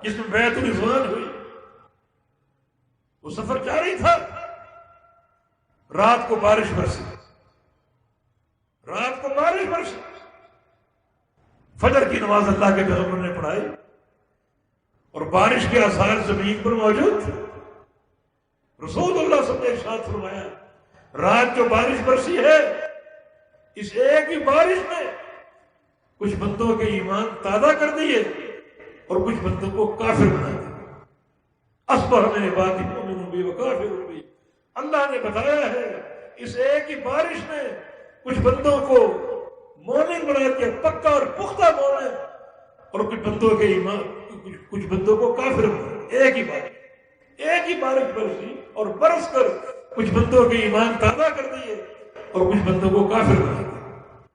جس میں بیعت الرضوان ہوئی۔ وہ سفر جاری تھا، رات کو بارش برسی، رات کو بارش برسی، فجر کی نماز اللہ کے پیغمبر نے پڑھائی اور بارش کے آثار زمین پر موجود تھے۔ رسول اللہ صلی اللہ علیہ وسلم نے ارشاد فرمایا رات جو بارش برسی ہے اس ایک ہی بارش نے کچھ بندوں کے ایمان تازہ کر دیے اور کچھ بندوں کو کافر بنا دیا۔ اصبح من عبادی المؤمنون بی وکافر بی، اللہ نے بتایا ہے اس ایک ہی بارش نے کچھ بندوں کو مومن بنا دیا، پکا اور پختہ مومن، اور کچھ بندوں کے ایمان، کچھ بندوں کو کافر بنا دیا۔ ایک ہی بارش برسی اور برس کر کچھ بندوں کے ایمان تازہ کر دیے اور کچھ بندوں کو کافر بنا دیا۔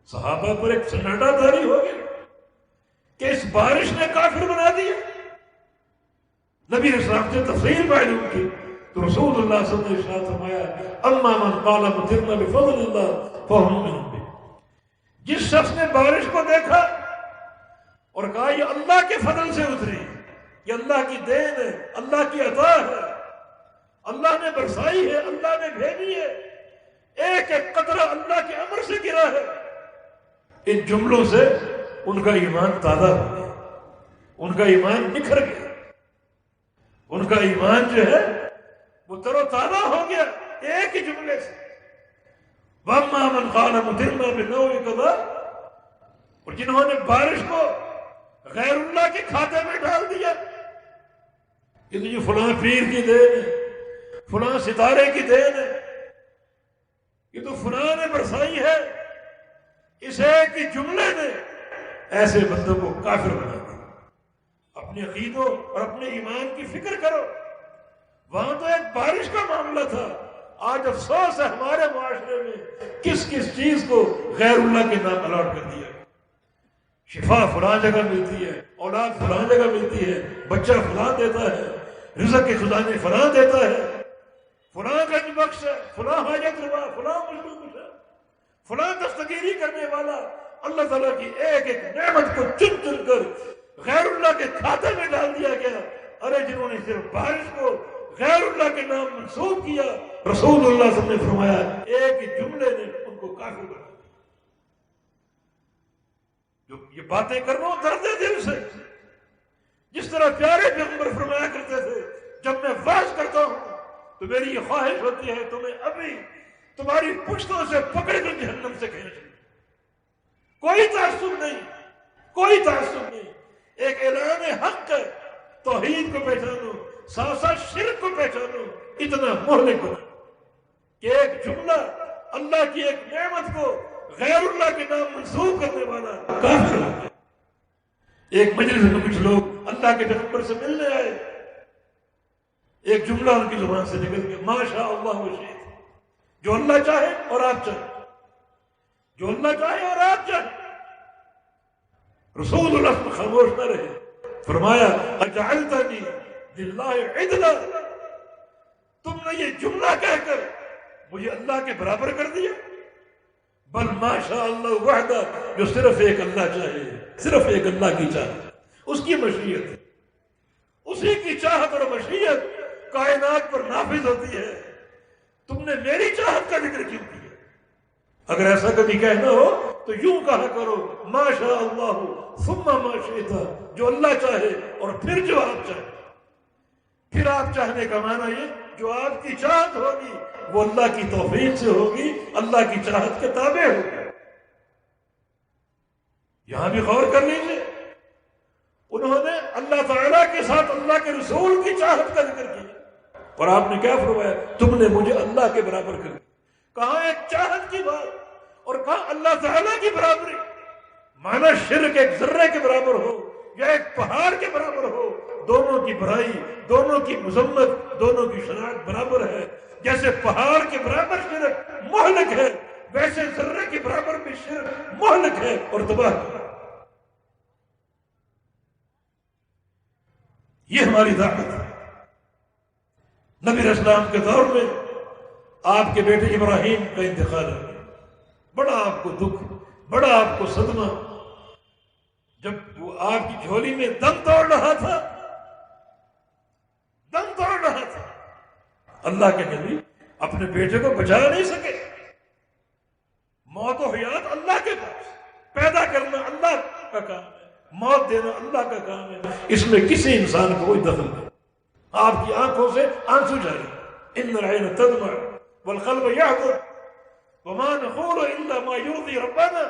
صحابہ پر ایک سناٹا طاری ہو گیا کہ اس بارش نے کافر بنا دیا۔ نبی علیہ السلام سے تفصیل معلوم کی تو رسول اللہ صلی اللہ علیہ وسلم نے ارشاد فرمایا اما من قال مطرنا بفضل اللہ فهو مؤمن بہ، جس شخص نے بارش کو دیکھا اور کہا یہ اللہ کے فضل سے اتری، یہ اللہ کی دین ہے، اللہ کی عطا ہے، اللہ نے برسائی ہے، اللہ نے بھیجی ہے، ایک ایک قطرہ اللہ کے امر سے گرا ہے، ان جملوں سے ان کا ایمان تازہ ہو گیا، ان کا ایمان نکھر گیا، ان کا ایمان جو ہے وہ تر و تازہ ہو گیا ایک ہی جملے سے۔ وَأَمَّا مَنْ قَالَ مُطِرْنَا بِالنَّوْءِ كَذَا، اور جنہوں نے بارش کو غیر اللہ کے کھاتے میں ڈال دیا، یہ تو یہ فلاں پیر کی دین ہے، فلاں ستارے کی دین ہے، یہ تو فلاں نے برسائی ہے، اس ایک ہی جملے نے ایسے بندوں کو کافر بنا دیا۔ اپنے عقیدوں اور اپنے ایمان کی فکر کرو، وہاں تو ایک بارش کا معاملہ تھا، آج افسوس ہے ہمارے معاشرے میں کس کس چیز کو غیر اللہ کے نام الاٹ کر دیا۔ شفا فلاں جگہ ملتی ہے، اولاد فلاں جگہ ملتی ہے، بچہ فلاں دیتا ہے، رزق کے خزانے فلاں دیتا ہے، فلاں گنج بخش ہے، فلاں حاجت روا، فلاں مشکل کشا، فلاں دستگیری کرنے والا۔ اللہ تعالیٰ کی ایک ایک نعمت کو چن چن کر غیر اللہ کے کھاتے میں ڈال دیا گیا۔ ارے جنہوں نے صرف بارش کو غیر اللہ کے نام منسوب کیا، رسول اللہ صلی اللہ علیہ وسلم نے فرمایا ایک ہی جملے نے ان کو کافر بنا دیا۔ جو یہ باتیں کرنا درد دل سے، جس طرح پیارے پیغمبر فرمایا کرتے تھے جب میں واعظ کرتا ہوں تو میری یہ خواہش ہوتی ہے تمہیں ابھی تمہاری پشتوں سے پکڑ کر جہنم سے کھینچ لوں۔ اتنا مہلک بنا کہ ایک جملہ اللہ کی ایک نعمت کو غیر اللہ کے نام منسوب کرنے والا کافر ہو گیا۔ ایک مجلس میں کچھ لوگ اللہ کے پیغمبر سے ملنے آئے، ایک جملہ ان کی زبان سے نکل گیا، ما شاء اللہ و شئت، جو اللہ چاہے اور آپ چاہیں، جو اللہ چاہے اور آپ چاہیں۔ رسول اللہ خاموش نہ رہے، فرمایا اجعلتنی للہ عدلا، تم نے یہ جملہ کہہ کر مجھے اللہ کے برابر کر دیا؟ بل ما شاء اللہ وحدہ، جو صرف ایک اللہ چاہے، صرف ایک اللہ کی چاہت، اس کی مشیت، اسی کی چاہت اور مشیت کائنات پر نافذ ہوتی ہے۔ تم نے میری چاہت کا ذکر کیوں کیا؟ اگر ایسا کبھی کہنا ہو تو یوں کہا کرو، ما شاء اللہ ثم ما شئت، جو اللہ چاہے اور پھر جو آپ چاہے۔ پھر آپ چاہنے کا معنی یہ، جو آپ کی چاہت ہوگی وہ اللہ کی توفیق سے ہوگی، اللہ کی چاہت کے تابع ہوگی۔ یہاں بھی غور کر لیجیے، انہوں نے اللہ تعالیٰ کے ساتھ اللہ کے رسول کی چاہت کا ذکر کیا، اور آپ نے کیا فرمایا؟ تم نے مجھے اللہ کے برابر کر دیا۔ کہاں ایک چاہت کی بات اور کہاں اللہ تعالیٰ کی برابری؟ مانا شرک ایک ذرے کے برابر ہو یا ایک پہاڑ کے برابر ہو، دونوں کی برائی، دونوں کی مذمت، دونوں کی شناخت برابر ہے۔ جیسے پہاڑ کے برابر شرک مہلک ہے، ویسے ذرے کے برابر بھی شرک مہلک ہے اور تباہ ہے۔ یہ ہماری دعوت ہے۔ نبی علیہ السلام کے دور میں آپ کے بیٹے ابراہیم کا انتقال ہو گیا، بڑا آپ کو دکھ، بڑا آپ کو صدمہ، جب وہ آپ کی جھولی میں دم توڑ رہا تھا، دم توڑ رہا تھا، اللہ کے نبی اپنے بیٹے کو بچا نہیں سکے۔ موت و حیات اللہ کے پاس، پیدا کرنا اللہ کا کام ہے، موت دینا اللہ کا کام ہے، اس میں کسی انسان کو کوئی دخل نہیں۔ آپ کی آنکھوں سے آنسو جاری، ان العین تدمع والقلب یحزن وما نقول الا ما یرضی ربنا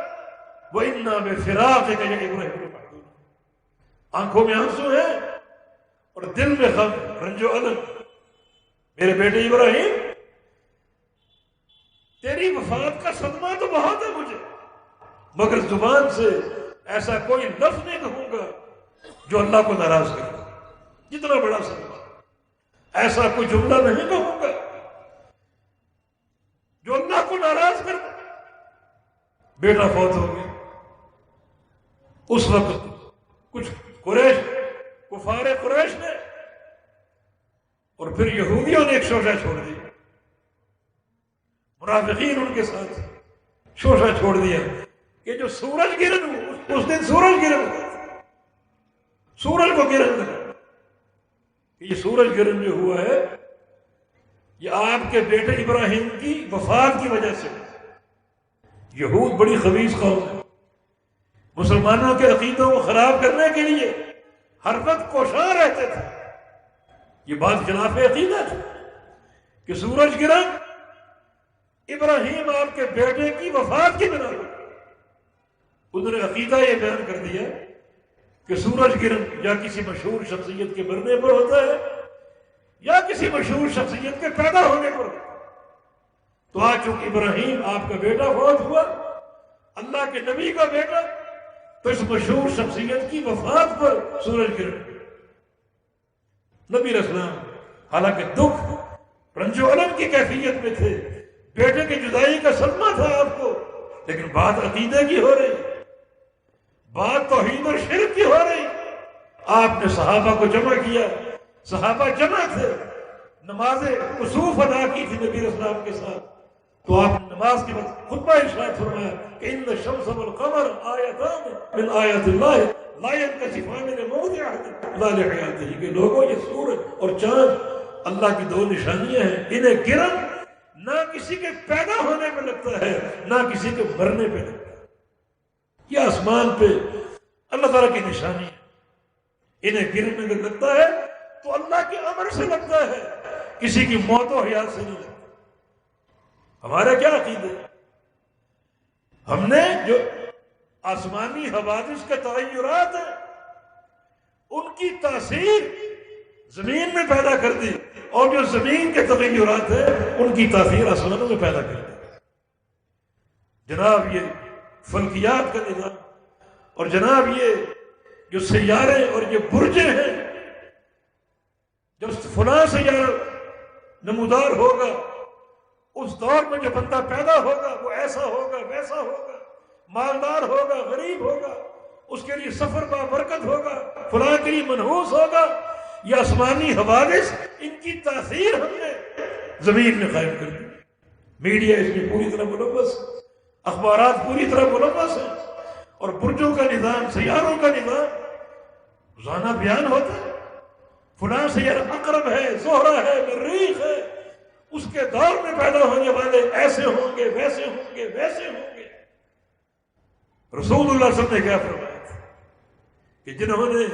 وانا بفراقک یا ابراہیم لمحزونون۔ آنکھوں میں آنسو ہیں اور دل میں غم، رنج و الم۔ میرے بیٹے ابراہیم، تیری وفات کا صدمہ تو بہت ہے مجھے، مگر زبان سے ایسا کوئی لفظ نہیں کہوں گا جو اللہ کو ناراض کرے، جتنا بڑا صدمہ، ایسا کوئی جملہ نہیں کہوں گا جو اللہ کو ناراض کر دے۔ بیٹا فوت ہو گیا، اس وقت کچھ قریش، کفار قریش نے اور پھر یہودیوں نے ایک شوشہ چھوڑ دیا، منافقین ان کے ساتھ شوشہ چھوڑ دیا کہ جو سورج گرہن ہو، اس دن سورج گرہن ہوا، سورج کو گرہن لگا، یہ سورج گرہن جو ہوا ہے یہ آپ کے بیٹے ابراہیم کی وفات کی وجہ سے۔ یہود بڑی خبیث قوم ہے، مسلمانوں کے عقیدوں کو خراب کرنے کے لیے ہر وقت کوشاں رہتے تھے۔ یہ بات خلاف عقیدہ تھی کہ سورج گرہن ابراہیم آپ کے بیٹے کی وفات کی بنا پر، انہوں نے عقیدہ یہ بیان کر دیا کہ سورج گرہن یا کسی مشہور شخصیت کے مرنے پر ہوتا ہے یا کسی مشہور شخصیت کے پیدا ہونے پر ہوتا ہے۔ تو آج چونکہ ابراہیم آپ کا بیٹا فوت ہوا، اللہ کے نبی کا بیٹا، تو اس مشہور شخصیت کی وفات پر سورج گرہن۔ نبی علیہ السلام حالانکہ دکھ، رنج و الم کی کیفیت میں تھے، بیٹے کی جدائی کا صدمہ تھا آپ کو، لیکن بات عقیدے کی ہو رہی، بات توحید اور شرک کی ہو رہی۔ آپ نے صحابہ کو جمع کیا، صحابہ جمع تھے، نماز کسوف ادا کی تھی نبی علیہ السلام کے ساتھ، تو آپ نے نماز کے بعد خطبہ ارشاد فرمایا کہ ان الشمس والقمر آیتان من آیات اللہ لا ينکسفان لموت احد لا لحیاتہ، کہ لوگوں یہ سورج اور چاند اللہ کی دو نشانیاں ہیں، انہیں گرہن نہ کسی کے پیدا ہونے پہ لگتا ہے نہ کسی کے مرنے پہ لگتا ہے۔ یہ آسمان پہ اللہ تعالیٰ کی نشانی ہے، انہیں گرہن اگر لگتا ہے تو اللہ کے امر سے لگتا ہے، کسی کی موت و حیات سے نہیں لگتا۔ ہمارا کیا عقیدہ ہے؟ ہم نے جو آسمانی حوادث کے تغیرات ہیں ان کی تاثیر زمین میں پیدا کر دی، اور جو زمین کے تغیرات ہیں ان کی تاثیر آسمانوں میں پیدا کر دی۔ جناب یہ فلکیات کا نظام، اور جناب یہ جو سیارے اور یہ برجیں ہیں، جب فلاں سیارہ نمودار ہوگا، اس دور میں جو بندہ پیدا ہوگا وہ ایسا ہوگا، ویسا ہوگا، مالدار ہوگا، غریب ہوگا، اس کے لیے سفر بابرکت ہوگا، فلاں کے لیے منحوس ہوگا۔ یہ آسمانی حوادث، ان کی تاثیر ہم نے زمین میں قائم کر دی۔ میڈیا اس میں پوری طرح ملوث، اخبارات پوری طرح ملوث ہیں، اور برجوں کا نظام، سیاروں کا نظام روزانہ بیان ہوتا ہے۔ فلاں سیارہ عقرب ہے، زہرہ ہے، مریخ ہے، اس کے دور میں پیدا ہونے والے ایسے ہوں گے، ویسے ہوں گے، ویسے ہوں گے۔ رسول اللہ صلی اللہ علیہ وسلم نے کیا فرمایا تھا کہ جنہوں نے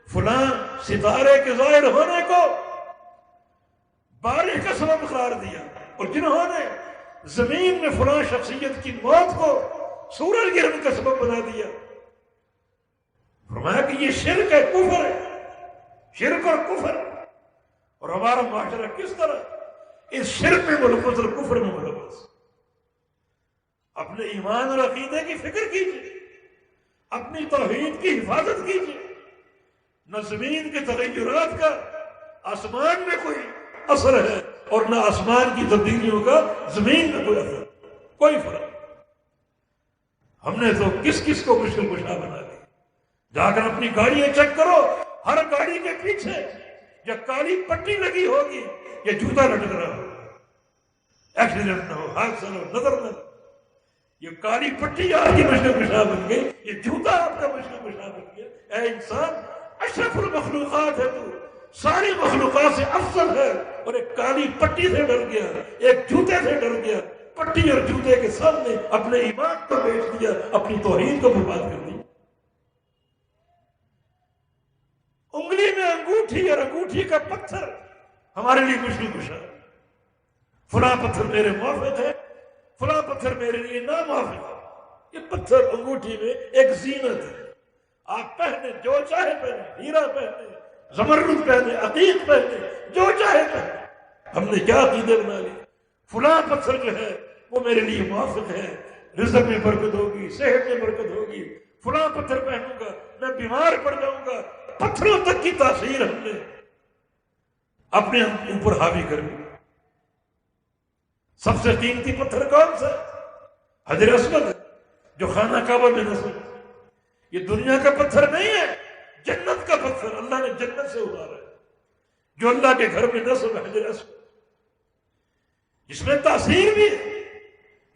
فلاں ستارے کے ظاہر ہونے کو بارش کا سبب قرار دیا، اور جنہوں نے زمین میں فلاں شخصیت کی موت کو سورج گرہن کا سبب بنا دیا، فرمایا کہ یہ شرک ہے، کفر ہے، شرک اور کفر۔ اور ہمارا معاشرہ کس طرح اس شرک میں ملوث اور کفر میں ملوث۔ اپنے ایمان اور عقیدے کی فکر کیجیے، اپنی توحید کی حفاظت کیجیے۔ نہ زمین کے تغیرات کا آسمان میں کوئی اثر ہے، اور نہ آسمان کی تبدیلیوں کا زمین میں کوئی اثر، کوئی فرق۔ ہم نے تو کس کس کو مشکل کشا بنا دی۔ جا کر اپنی گاڑیاں چیک کرو، ہر گاڑی کے پیچھے یا کالی پٹی لگی ہوگی یا جوتا لٹک رہا ہوگا، ایکسیڈنٹ نہ ہو، حادثہ نہ ہو، نظر نہ ہو۔ یہ کالی پٹی آپ کی مشکل کشا بن گئی، یہ جوتا آپ کا مشکل کشا بن گیا۔ اے انسان، اشرف المخلوقات ہے تو، ساری مخلوقات سے افضل ہے، اور ایک کالی پٹی سے ڈر گیا، ایک جوتے سے ڈر گیا، پٹی اور جوتے کے سامنے اپنے ایمان کو بیچ دیا، اپنی توحید کو برباد کر دی۔ انگلی میں انگوٹھی اور انگوٹھی کا پتھر ہمارے لیے مشکل کشا، فلاں پتھر میرے موافق ہے، فلاں پتھر میرے لیے ناموافق ہے۔ یہ پتھر انگوٹھی میں ایک زینت ہے، آپ پہنے جو چاہے پہنے، ہیرا پہنے، زمرد پہنے، عقیق پہنے، جو چاہے پہنے۔ ہم نے کیا عقیدے بنا لی؟ فلاں پتھر جو ہے وہ میرے لیے موافق ہے، رزق میں برکت ہوگی، صحت میں برکت ہوگی، فلاں پتھر پہنوں گا میں بیمار پڑ جاؤں گا۔ پتھروں تک کی تاثیر ہم نے اپنے اوپر حاوی کر لی۔ سب سے قیمتی پتھر کون سا؟ حجر اسود ہے، جو خانہ کعبہ میں نصب۔ یہ دنیا کا پتھر نہیں ہے، جنت کا پتھر، اللہ نے جنت سے اتارا ہے، جو اللہ کے گھر میں نصب ہے، حجر اسود، جس میں تاثیر بھی ہے۔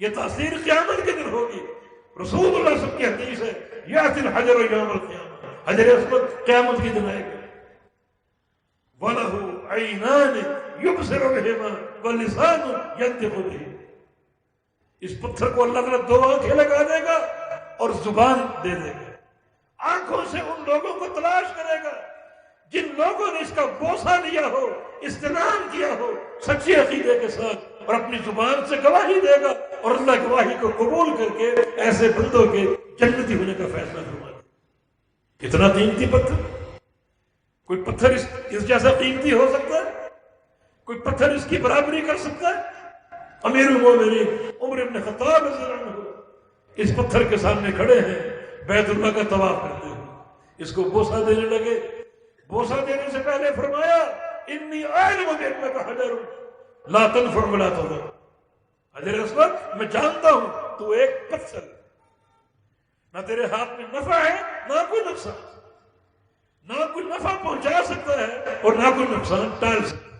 یہ تاثیر قیامت کے دن ہوگی۔ رسول اللہ صلی اللہ علیہ وسلم کی حدیث ہے، یأتی الحجر یوم القیامہ، حجر اسود قیامت کی دن آئے گا۔ وَلَهُ عَيْنَانِ يُبْصِرُ بِهِمَا وَلِسَانٌ يَنطِقُ بِهِ۔ اس پتھر کو اللہ تعالیٰ دو آنکھیں لگا دے گا اور زبان دے دے گا۔ آنکھوں سے ان لوگوں کو تلاش کرے گا جن لوگوں نے اس کا بوسہ لیا ہو، استلام کیا ہو سچے عقیدے کے ساتھ، اور اپنی زبان سے گواہی دے گا، اور اللہ گواہی کو قبول کر کے ایسے بندوں کے جنتی ہونے کا فیصلہ فرما دے۔ کتنا قیمتی پتھر! کوئی پتھر اس جیسا قیمتی ہو سکتا ہے؟ کوئی پتھر اس کی برابری کر سکتا ہے؟ امیر المومنین عمر بن خطاب رضی اللہ عنہ اس پتھر کے سامنے کھڑے ہیں، بیت اللہ کا طواف کرتے ہیں، اس کو بوسہ دینے لگے۔ بوسہ دینے سے پہلے فرمایا، انی اعلم بانک حجر لا تنفع ولا تضر۔ حجر اسود، میں جانتا ہوں تو ایک پتھر، نہ تیرے ہاتھ میں نفع ہے نہ کوئی نقصان، نہ کوئی نفع پہنچا سکتا ہے اور نہ کوئی نقصان ٹال سکتا ہے۔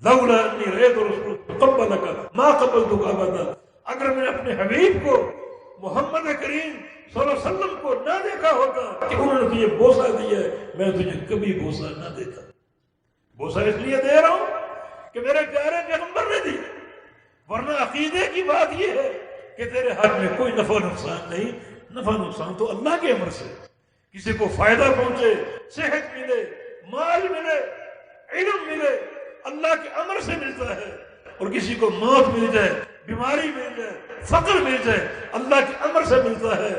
لولا انی رأیت رسول قبلک ما قبلتک ابدا۔ اگر میں اپنے حبیب کو، محمد کریم صلی اللہ علیہ وسلم کو نہ دیکھا ہوتا کہ انہوں نے تجھے بوسہ دیا ہے، میں تجھے کبھی بوسہ نہ دیتا۔ بوسہ اس لیے دے رہا ہوں کہ میرے پیارے پیغمبر نے دی، ورنہ عقیدے کی بات یہ ہے کہ تیرے ہاتھ میں کوئی نفع نقصان نہیں۔ نفع نقصان تو اللہ کے امر سے، کسی کو فائدہ پہنچے، صحت ملے، مال ملے، علم ملے، اللہ کے امر سے ملتا ہے، اور کسی کو موت مل جائے، بیماری مل جائے، فقر مل جائے، اللہ کے امر سے ملتا ہے۔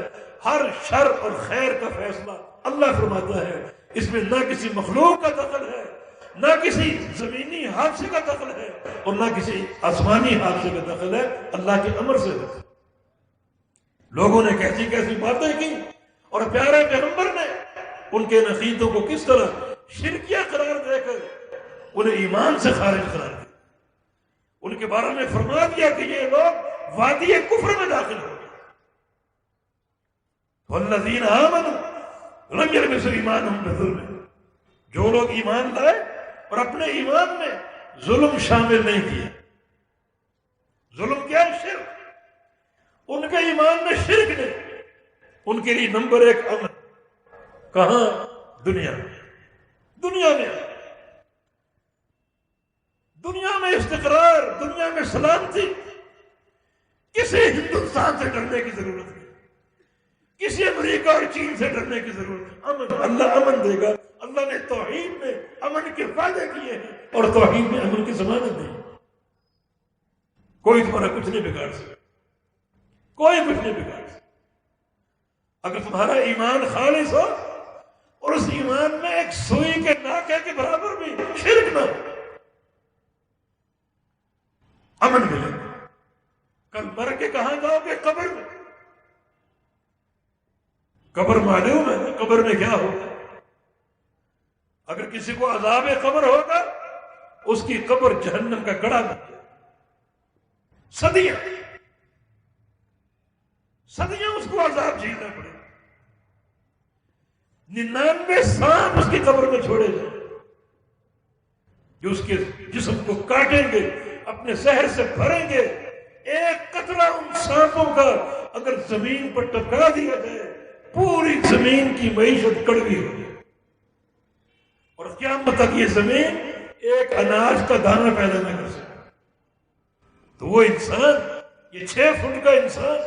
ہر شر اور خیر کا فیصلہ اللہ فرماتا ہے۔ اس میں نہ کسی مخلوق کا دخل ہے، نہ کسی زمینی حادثے کا دخل ہے، اور نہ کسی آسمانی حادثے کا دخل ہے، اللہ کے امر سے دخل۔ لوگوں نے کیسی کیسی باتیں کی، اور پیارے پیغمبر نے ان کے عقیدوں کو کس طرح شرکیہ قرار دے کر انہیں ایمان سے خارج قرار دیا۔ ان کے بارے میں فرما دیا کہ یہ لوگ وادی کفر میں داخل ہو گئے۔ والذین آمنوا لم یلبسوا ایمانہم بظلم، جو لوگ ایمان لائے اور اپنے ایمان میں ظلم شامل نہیں کیا۔ ظلم کیا ہے؟ شرک۔ ان کے ایمان میں شرک نہیں، ان کے لیے نمبر 1 امن۔ کہاں؟ دنیا میں۔ دنیا میں استقرار، دنیا میں سلامتی۔ کسی ہندوستان سے ڈرنے کی ضرورت نہیں، کسی امریکہ اور چین سے ڈرنے کی ضرورت نہیں۔ امن، اللہ امن دے گا۔ اللہ نے توحید میں امن کے وعدے کیے ہیں اور توحید میں امن کی ضمانت دی۔ کوئی تمہارا کچھ نہیں بگاڑ سکتا، کوئی کچھ نہیں بگاڑ سکتا۔ اگر تمہارا ایمان خالص ہو اور اس ایمان میں ایک سوئی کے ناکے کے برابر بھی شرک نہ ہو، امن ملے گا۔ کل مر کے کہاں جاؤ گے؟ قبر میں۔ قبر معلوم ہے قبر میں کیا ہوگا۔ اگر کسی کو عذاب قبر ہوگا، اس کی قبر جہنم کا گڑھا بن جائے۔ صدیاں اس کو عذاب جھیلنا پڑے گا۔ 99 سانپ اس کی قبر میں چھوڑے جائیں جو اس کے جسم کو کاٹیں گے، اپنے زہر سے بھریں گے۔ ایک قطرہ ان سانپوں کا اگر زمین پر ٹپکا دیا جائے، پوری زمین کی معیشت کڑوی ہو جائے، اور قیامت تک یہ زمین ایک اناج کا دانہ پیدا نہ کر سکے۔ تو وہ انسان، یہ 6 فٹ کا انسان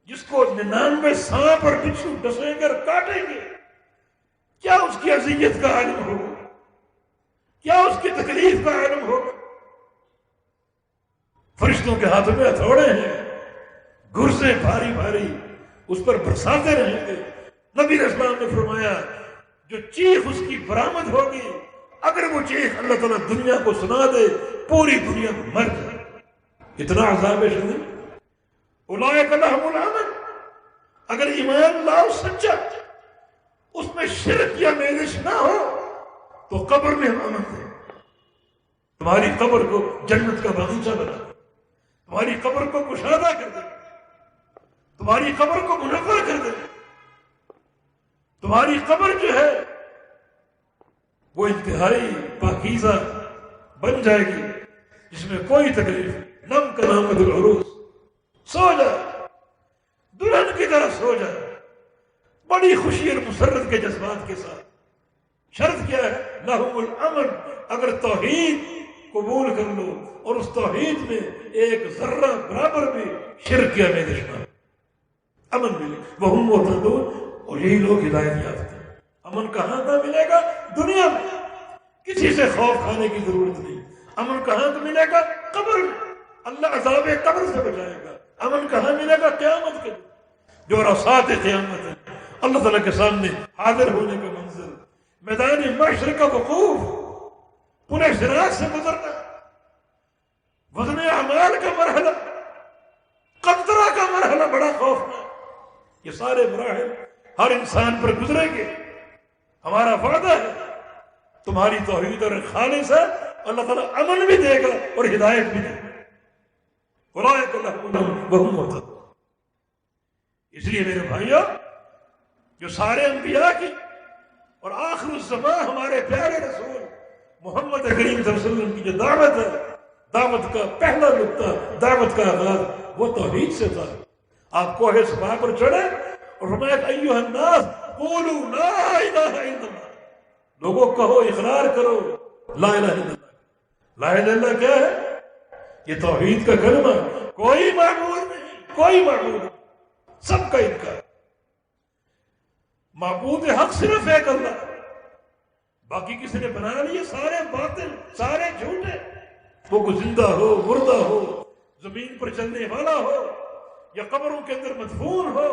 جس کو 99 سانپ اور بچھو ڈسیں گے اور کاٹیں گے، کیا اس کی اذیت کا عالم ہوگا؟ کیا اس کی تکلیف کا عالم ہوگا؟ فرشتوں کے ہاتھوں میں ہتھوڑے ہیں، گرزے بھاری بھاری اس پر برساتے رہیں گے۔ نبی علیہ السلام نے فرمایا جو چیخ اس کی برآمد ہوگی، اگر وہ چیخ اللہ تعالیٰ دنیا کو سنا دے، پوری دنیا کو مر جائے۔ اتنا عذاب شدید۔ اولئک لہم الامن، اگر ایمان لاؤ سچا، اس میں شرک یا میلش نہ ہو، تو قبر میں ہم امن دیں۔ تمہاری قبر کو جنت کا باغیچہ بنا دیں، تمہاری قبر کو کشادہ کر دیں، تمہاری قبر کو منور کر دیں۔ تمہاری قبر جو ہے وہ انتہائی پاکیزہ بن جائے گی، جس میں کوئی تکلیف، نم کا نامد العروس، سو جائے، دلہن کی طرح سو جائے، بڑی خوشی اور مسرت کے جذبات کے ساتھ۔ شرط کیا ہے؟ لہم الامن، اگر توحید قبول کر لو اور اس توحید میں ایک ذرہ برابر بھی شرک یا میلش نہ ہو، امن ملے۔ وہم مہتدون، اور یہی لوگ ہدایت یافتہ ہیں۔ امن کہاں کا ملے گا؟ دنیا میں، کسی سے خوف کھانے کی ضرورت نہیں۔ امن کہاں کا ملے گا؟ قبر میں، اللہ عذاب قبر سے بچائے گا۔ امن کہاں ملے گا؟ قیامت کے دن، جو رسات قیامت ہے، اللہ تعالیٰ کے سامنے حاضر ہونے کا منظر، میدان محشر کا وقوف، پورے صراط سے گزرنا، وزن اعمال کا مرحلہ، قنطرہ کا مرحلہ بڑا خوفناک۔ یہ سارے مراحل ہر انسان پر گزریں گے۔ ہمارا وعدہ ہے تمہاری توحید اور خالص ہے، اللہ تعالیٰ امن بھی دے گا اور ہدایت بھی دے گا۔ اولئک لہم الامن وہم مہتدون۔ اس لیے میرے بھائیوں، جو سارے انبیاء کی اور آخر الزمان ہمارے پیارے رسول محمد کریم صلی اللہ علیہ وسلم کی جو دعوت ہے، دعوت کا پہلا نقطہ، دعوت کا آغاز وہ توحید سے تھا۔ آپ کوہ صفا پر چڑھے اور فرمایا ایھا الناس قولوا لا الہ الا اللہ، لوگوں کہو، اقرار کرو لا الہ الا اللہ۔ لا الہ الا اللہ کیا ہے؟ یہ توحید کا کلمہ، کوئی معبود نہیں، کوئی معبود نہیں، سب کا انکار۔ معبود حق صرف ایک اللہ، باقی کسی نے بنا لیے سارے باطل، سارے جھوٹے، وہ کوئی زندہ ہو، مردہ ہو، زمین پر چلنے والا ہو یا قبروں کے اندر مدفون ہو،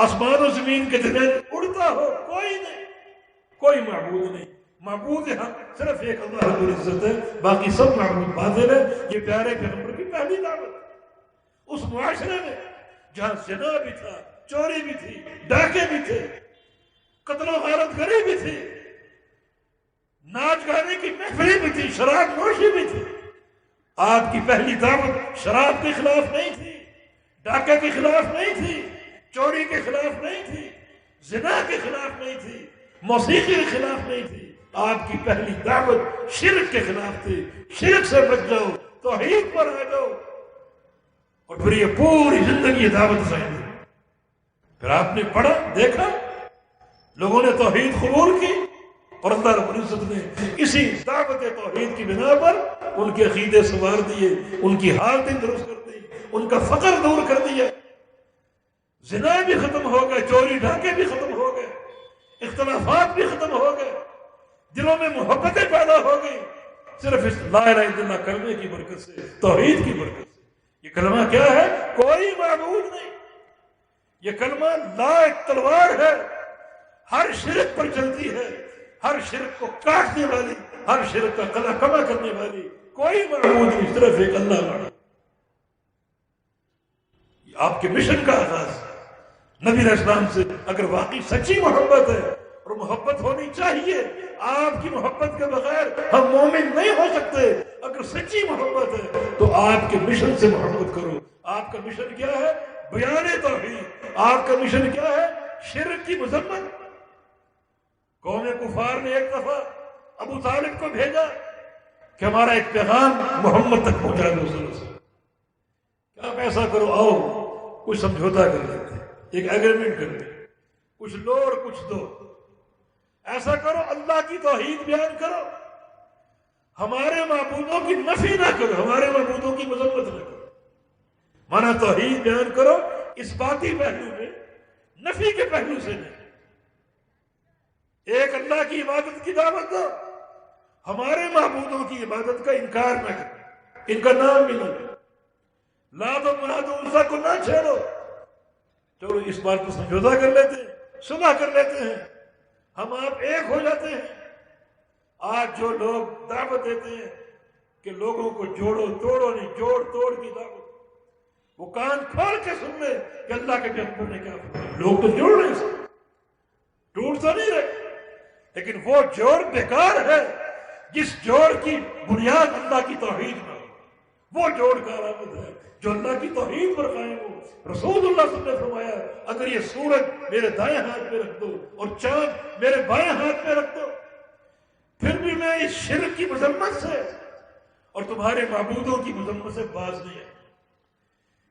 آسمان و زمین کے درمیان اڑتا ہو، کوئی نہیں، کوئی معبود نہیں. معبود حق صرف ایک اللہ رب العزت ہے، باقی سب معبود باطل ہے. یہ پیارے پیغمبر کی پہلی دعوت. اس معاشرے میں جہاں زنا بھی تھا، چوری بھی تھی، ڈاکے بھی تھے، قتل و غارت گری بھی تھی، ناچ گانے کی محفلیں بھی تھی، شراب نوشی بھی تھی. آپ کی پہلی دعوت شراب کے خلاف نہیں تھی، ڈاکے کے خلاف نہیں تھی، چوری کے خلاف نہیں تھی، زنا کے خلاف نہیں تھی، موسیقی کے خلاف نہیں تھی. آپ کی پہلی دعوت شرک کے خلاف تھی. شرک سے بچ جاؤ، توحید پر آ جاؤ. اور پھر یہ پوری زندگی دعوت ظاہر. پھر آپ نے پڑھا، دیکھا لوگوں نے توحید قبول کی، اور اللہ رب العزت نے اسی دعوت توحید کی بنا پر ان کے عقیدے سنوار دیے، ان کی حالتیں درست کر دی، ان کا فقر دور کر دیا. زنا بھی ختم ہو گئے، چوری ڈھاکے بھی ختم ہو گئے، اختلافات بھی ختم ہو گئے، دلوں میں محبتیں پیدا ہو گئی، صرف اس لا الہ الا اللہ کرنے کی برکت سے، توحید کی برکت سے. یہ کلمہ کیا ہے؟ کوئی معبود نہیں. یہ کلمہ لا ایک تلوار ہے، ہر شرک پر چلتی ہے، ہر شرک کو کاٹنے والی، ہر شرک کا قلع کما کرنے والی. کوئی معبود نہیں، صرف ایک اللہ والا. آپ کے مشن کا آغاز نبی علیہ السلام سے اگر واقعی سچی محبت ہے، اور محبت ہونی چاہیے. آپ کی محبت کے بغیر ہم مومن نہیں ہو سکتے. اگر سچی محبت ہے تو آپ کے مشن سے محبت کرو. آپ کا مشن کیا ہے؟ بیان توحید. آپ کا مشن کیا ہے؟ شرک کی مذمت. قوم کفار نے ایک دفعہ ابو طالب کو بھیجا کہ ہمارا ایک پیغام محمد تک پہنچا دو. صلی اللہ علیہ وسلم کہ آپ ایسا کرو، آؤ کچھ سمجھوتا کر لیتے، ایک ایگریمنٹ کر لیں، کچھ لو اور کچھ دو. ایسا کرو، اللہ کی توحید بیان کرو، ہمارے معبودوں کی نفی نہ کرو، ہمارے معبودوں کی مذمت نہ کرو. مانا توحید بیان کرو اس باتی پہلو میں، نفی کے پہلو سے نہیں. ایک اللہ کی عبادت کی دعوت دو، ہمارے معبودوں کی عبادت کا انکار نہ کرو، ان کا نام بھی نہ لو، لات و منات و عزا کو نہ چھیڑو. چلو اس بات کو سمجھوتا کر لیتے ہیں، صلح کر لیتے ہیں، ہم آپ ایک ہو جاتے ہیں. آج جو لوگ دعوت دیتے ہیں کہ لوگوں کو جوڑو توڑو نہیں، جوڑ توڑ کی دعوت، وہ کان کھول کے سن لے کہ اللہ کے پیغمبر نے کیا فرمایا. لوگ تو جوڑ رہے ہیں، ٹوٹ تو نہیں رہے، لیکن وہ جوڑ بیکار ہے جس جوڑ کی بنیاد اللہ کی توحید نہ ہو. وہ جوڑ کارآمد ہے جو اللہ کی توحید پر قائم ہو. رسول اللہ صلی اللہ علیہ وسلم نے فرمایا اگر یہ سورج میرے دائیں ہاتھ پہ رکھ دو اور چاند میرے بائیں ہاتھ پہ رکھ دو، پھر بھی میں اس شرک کی مذمت سے اور تمہارے معبودوں کی مذمت سے باز نہیں آیا.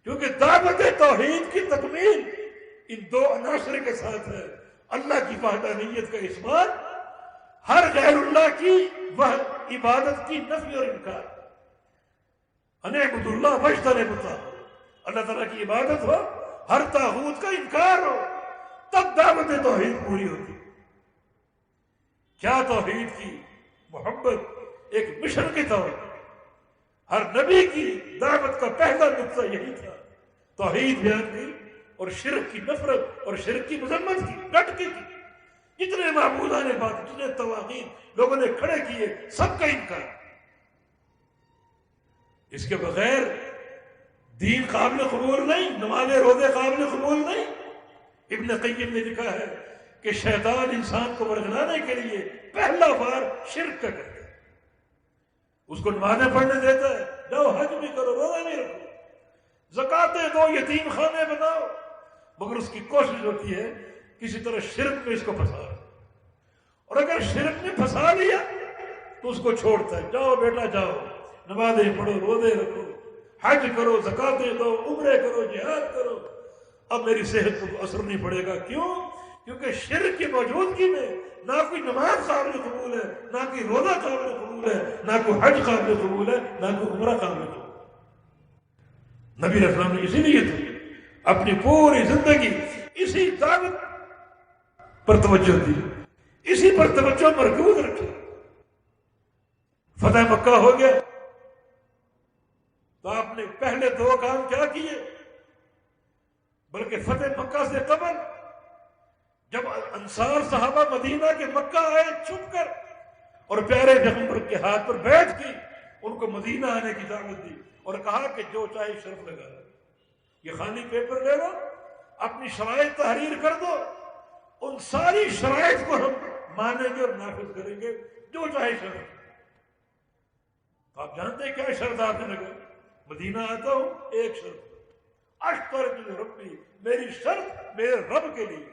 کیونکہ دعوت توحید کی تکمیل ان دو عناصر کے ساتھ ہے: اللہ کی وحدانیت کا اثبات، ہر غیر اللہ کی وہ عبادت کی نفی اور انکار. اعبدوا اللہ واجتنبوا الطاغوت، اللہ تعالیٰ کی عبادت ہو، ہر طاغوت کا انکار ہو، تب دعوت توحید پوری ہوتی. کیا توحید کی محبت ایک مشن کے طور پر ہر نبی کی دعوت کا پہلا نقطہ یہی تھا، توحید بیان کی اور شرک کی نفرت اور شرک کی مذمت کی، ڈٹ کے کی. جتنے معبودان بات، جتنے طواغیت لوگوں نے کھڑے کیے، سب کا انکار. اس کے بغیر دین قابل قبول نہیں، نماز روزے قابل قبول نہیں. ابن قیم نے لکھا ہے کہ شیطان انسان کو ورگلانے کے لیے پہلا بار شرک کا کرتا ہے. اس کو نمازیں پڑھنے دیتا ہے، جاؤ حج بھی کرو، روزہ بھی رکھو، زکاتیں دو، یتیم خانے بناؤ، مگر اس کی کوشش ہوتی ہے کسی طرح شرک میں اس کو پھنسا. اور اگر شرک میں پھنسا لیا تو اس کو چھوڑتا ہے، جاؤ بیٹا جاؤ، نمازیں پڑھو، روزے رکھو، حج کرو، زکاتیں دو، عمرے کرو، جہاد کرو، اب میری صحت کو اثر نہیں پڑے گا. کیوں؟ کیونکہ شرک کی موجودگی میں نہ کوئی نماز قابل قبول ہے، نہ کوئی روزہ قابل قبول ہے، نہ کوئی حج قابل قبول ہے، نہ کوئی عمرہ قابل قبول ہے. نبی علیہ السلام نے اسی لیے تو اپنی پوری زندگی اسی دعوت پر توجہ دی، اسی پر توجہ مرکوز رکھی. فتح مکہ ہو گیا تو آپ نے پہلے دو کام کیا کیے؟ بلکہ فتح مکہ سے قبل جب انصار صحابہ مدینہ کے مکہ آئے چھپ کر اور پیارے پیغمبر کے ہاتھ پر بیعت کی، ان کو مدینہ آنے کی دعوت دی اور کہا کہ جو چاہے شرط لگا دو، یہ خالی پیپر لے لو، اپنی شرائط تحریر کر دو، ان ساری شرائط کو ہم مانیں گے اور نافذ کریں گے، جو چاہے شرط۔ تو آپ جانتے ہیں کیا شرط آپ نے لگا؟ مدینہ آتا ہوں ایک شرط، اشترط لربی، میری شرط میرے رب کے لیے،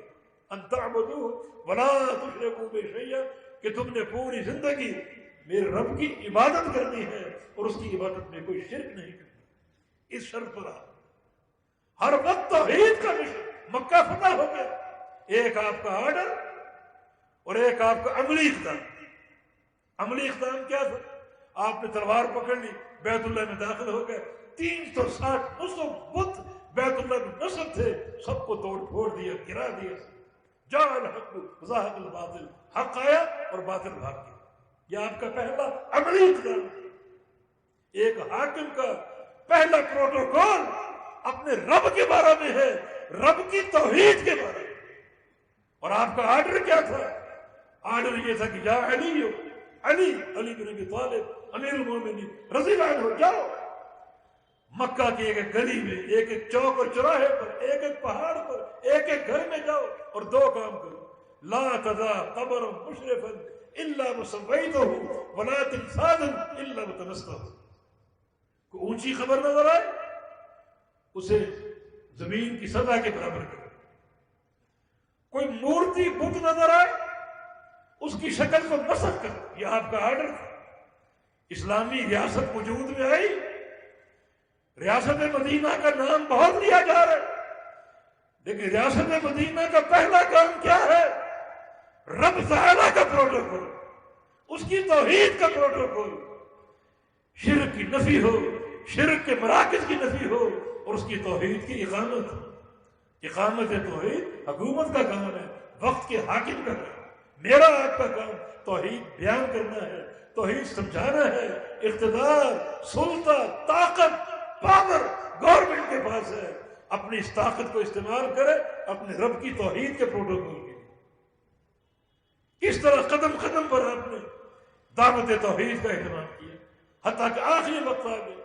ان تعبدوہ ولا تشرکوا بہ شیئا، کہ تم نے پوری زندگی میرے رب کی عبادت کرنی ہے اور اس کی عبادت میں کوئی شرک نہیں کرنا۔ اس شرط پر آپ ہر وقت توحید کا مشن۔ مکہ فتح ہو گیا، ایک آپ کا آرڈر اور ایک آپ کا عملی اقدام۔ عملی اقدام کیا تھا؟ آپ نے تلوار پکڑ لی، بیت اللہ میں داخل ہو گئے، 360 نصب بت بیت اللہ میں نصب تھے، سب کو توڑ پھوڑ دیا، گرا دیا۔ جاء الحق وزهق الباطل، حق آیا اور باطل بھاگ گیا۔ یہ آپ کا پہلا عملی اقدام۔ ایک حاکم کا پہلا پروٹوکول اپنے رب کے بارے میں ہے، رب کی توحید کے بارے میں۔ اور آپ کا آرڈر کیا تھا؟ آرڈر یہ تھا کہ یا علی علی بن ابی طالب امیر المومنین رضی اللہ عنہ، جاؤ مکہ کی ایک ایک گلی میں، ایک ایک چوک اور چوراہے پر، ایک ایک پہاڑ پر، ایک ایک گھر میں جاؤ اور دو کام کرو، لا تذا قبر مشرفا الا مسویتہ ولا تمثالا الا متمستہ۔ کوئی اونچی خبر نظر آئے اسے زمین کی سطح کے برابر کرو، کوئی مورتی بت نظر آئے اس کی شکل کو مسخ کرو۔ یہ آپ کا آرڈر تھا۔ اسلامی ریاست وجود میں آئی، ریاست مدینہ کا نام بہت لیا جا رہا ہے، لیکن ریاست مدینہ کا پہلا کام کیا ہے؟ رب تعالیٰ کا پروٹوکول، اس کی توحید کا پروٹوکول، شرک کی نفی ہو، شرک کے مراکز کی نفی ہو اور اس کی توحید کی اقامت۔ اقامت توحید حکومت کا کام ہے، وقت کے حاکم کا کام۔ میرا آپ کا کام توحید بیان کرنا ہے، توحید سمجھانا ہے۔ اقتدار، سلطہ، طاقت، پاور گورنمنٹ کے پاس ہے، اپنی اس طاقت کو استعمال کرے اپنے رب کی توحید کے پروٹوکول کے۔ کس طرح قدم قدم پر آپ نے دعوت توحید کا اہتمام کیا، حتیٰ کہ آخری وقت آ گیا۔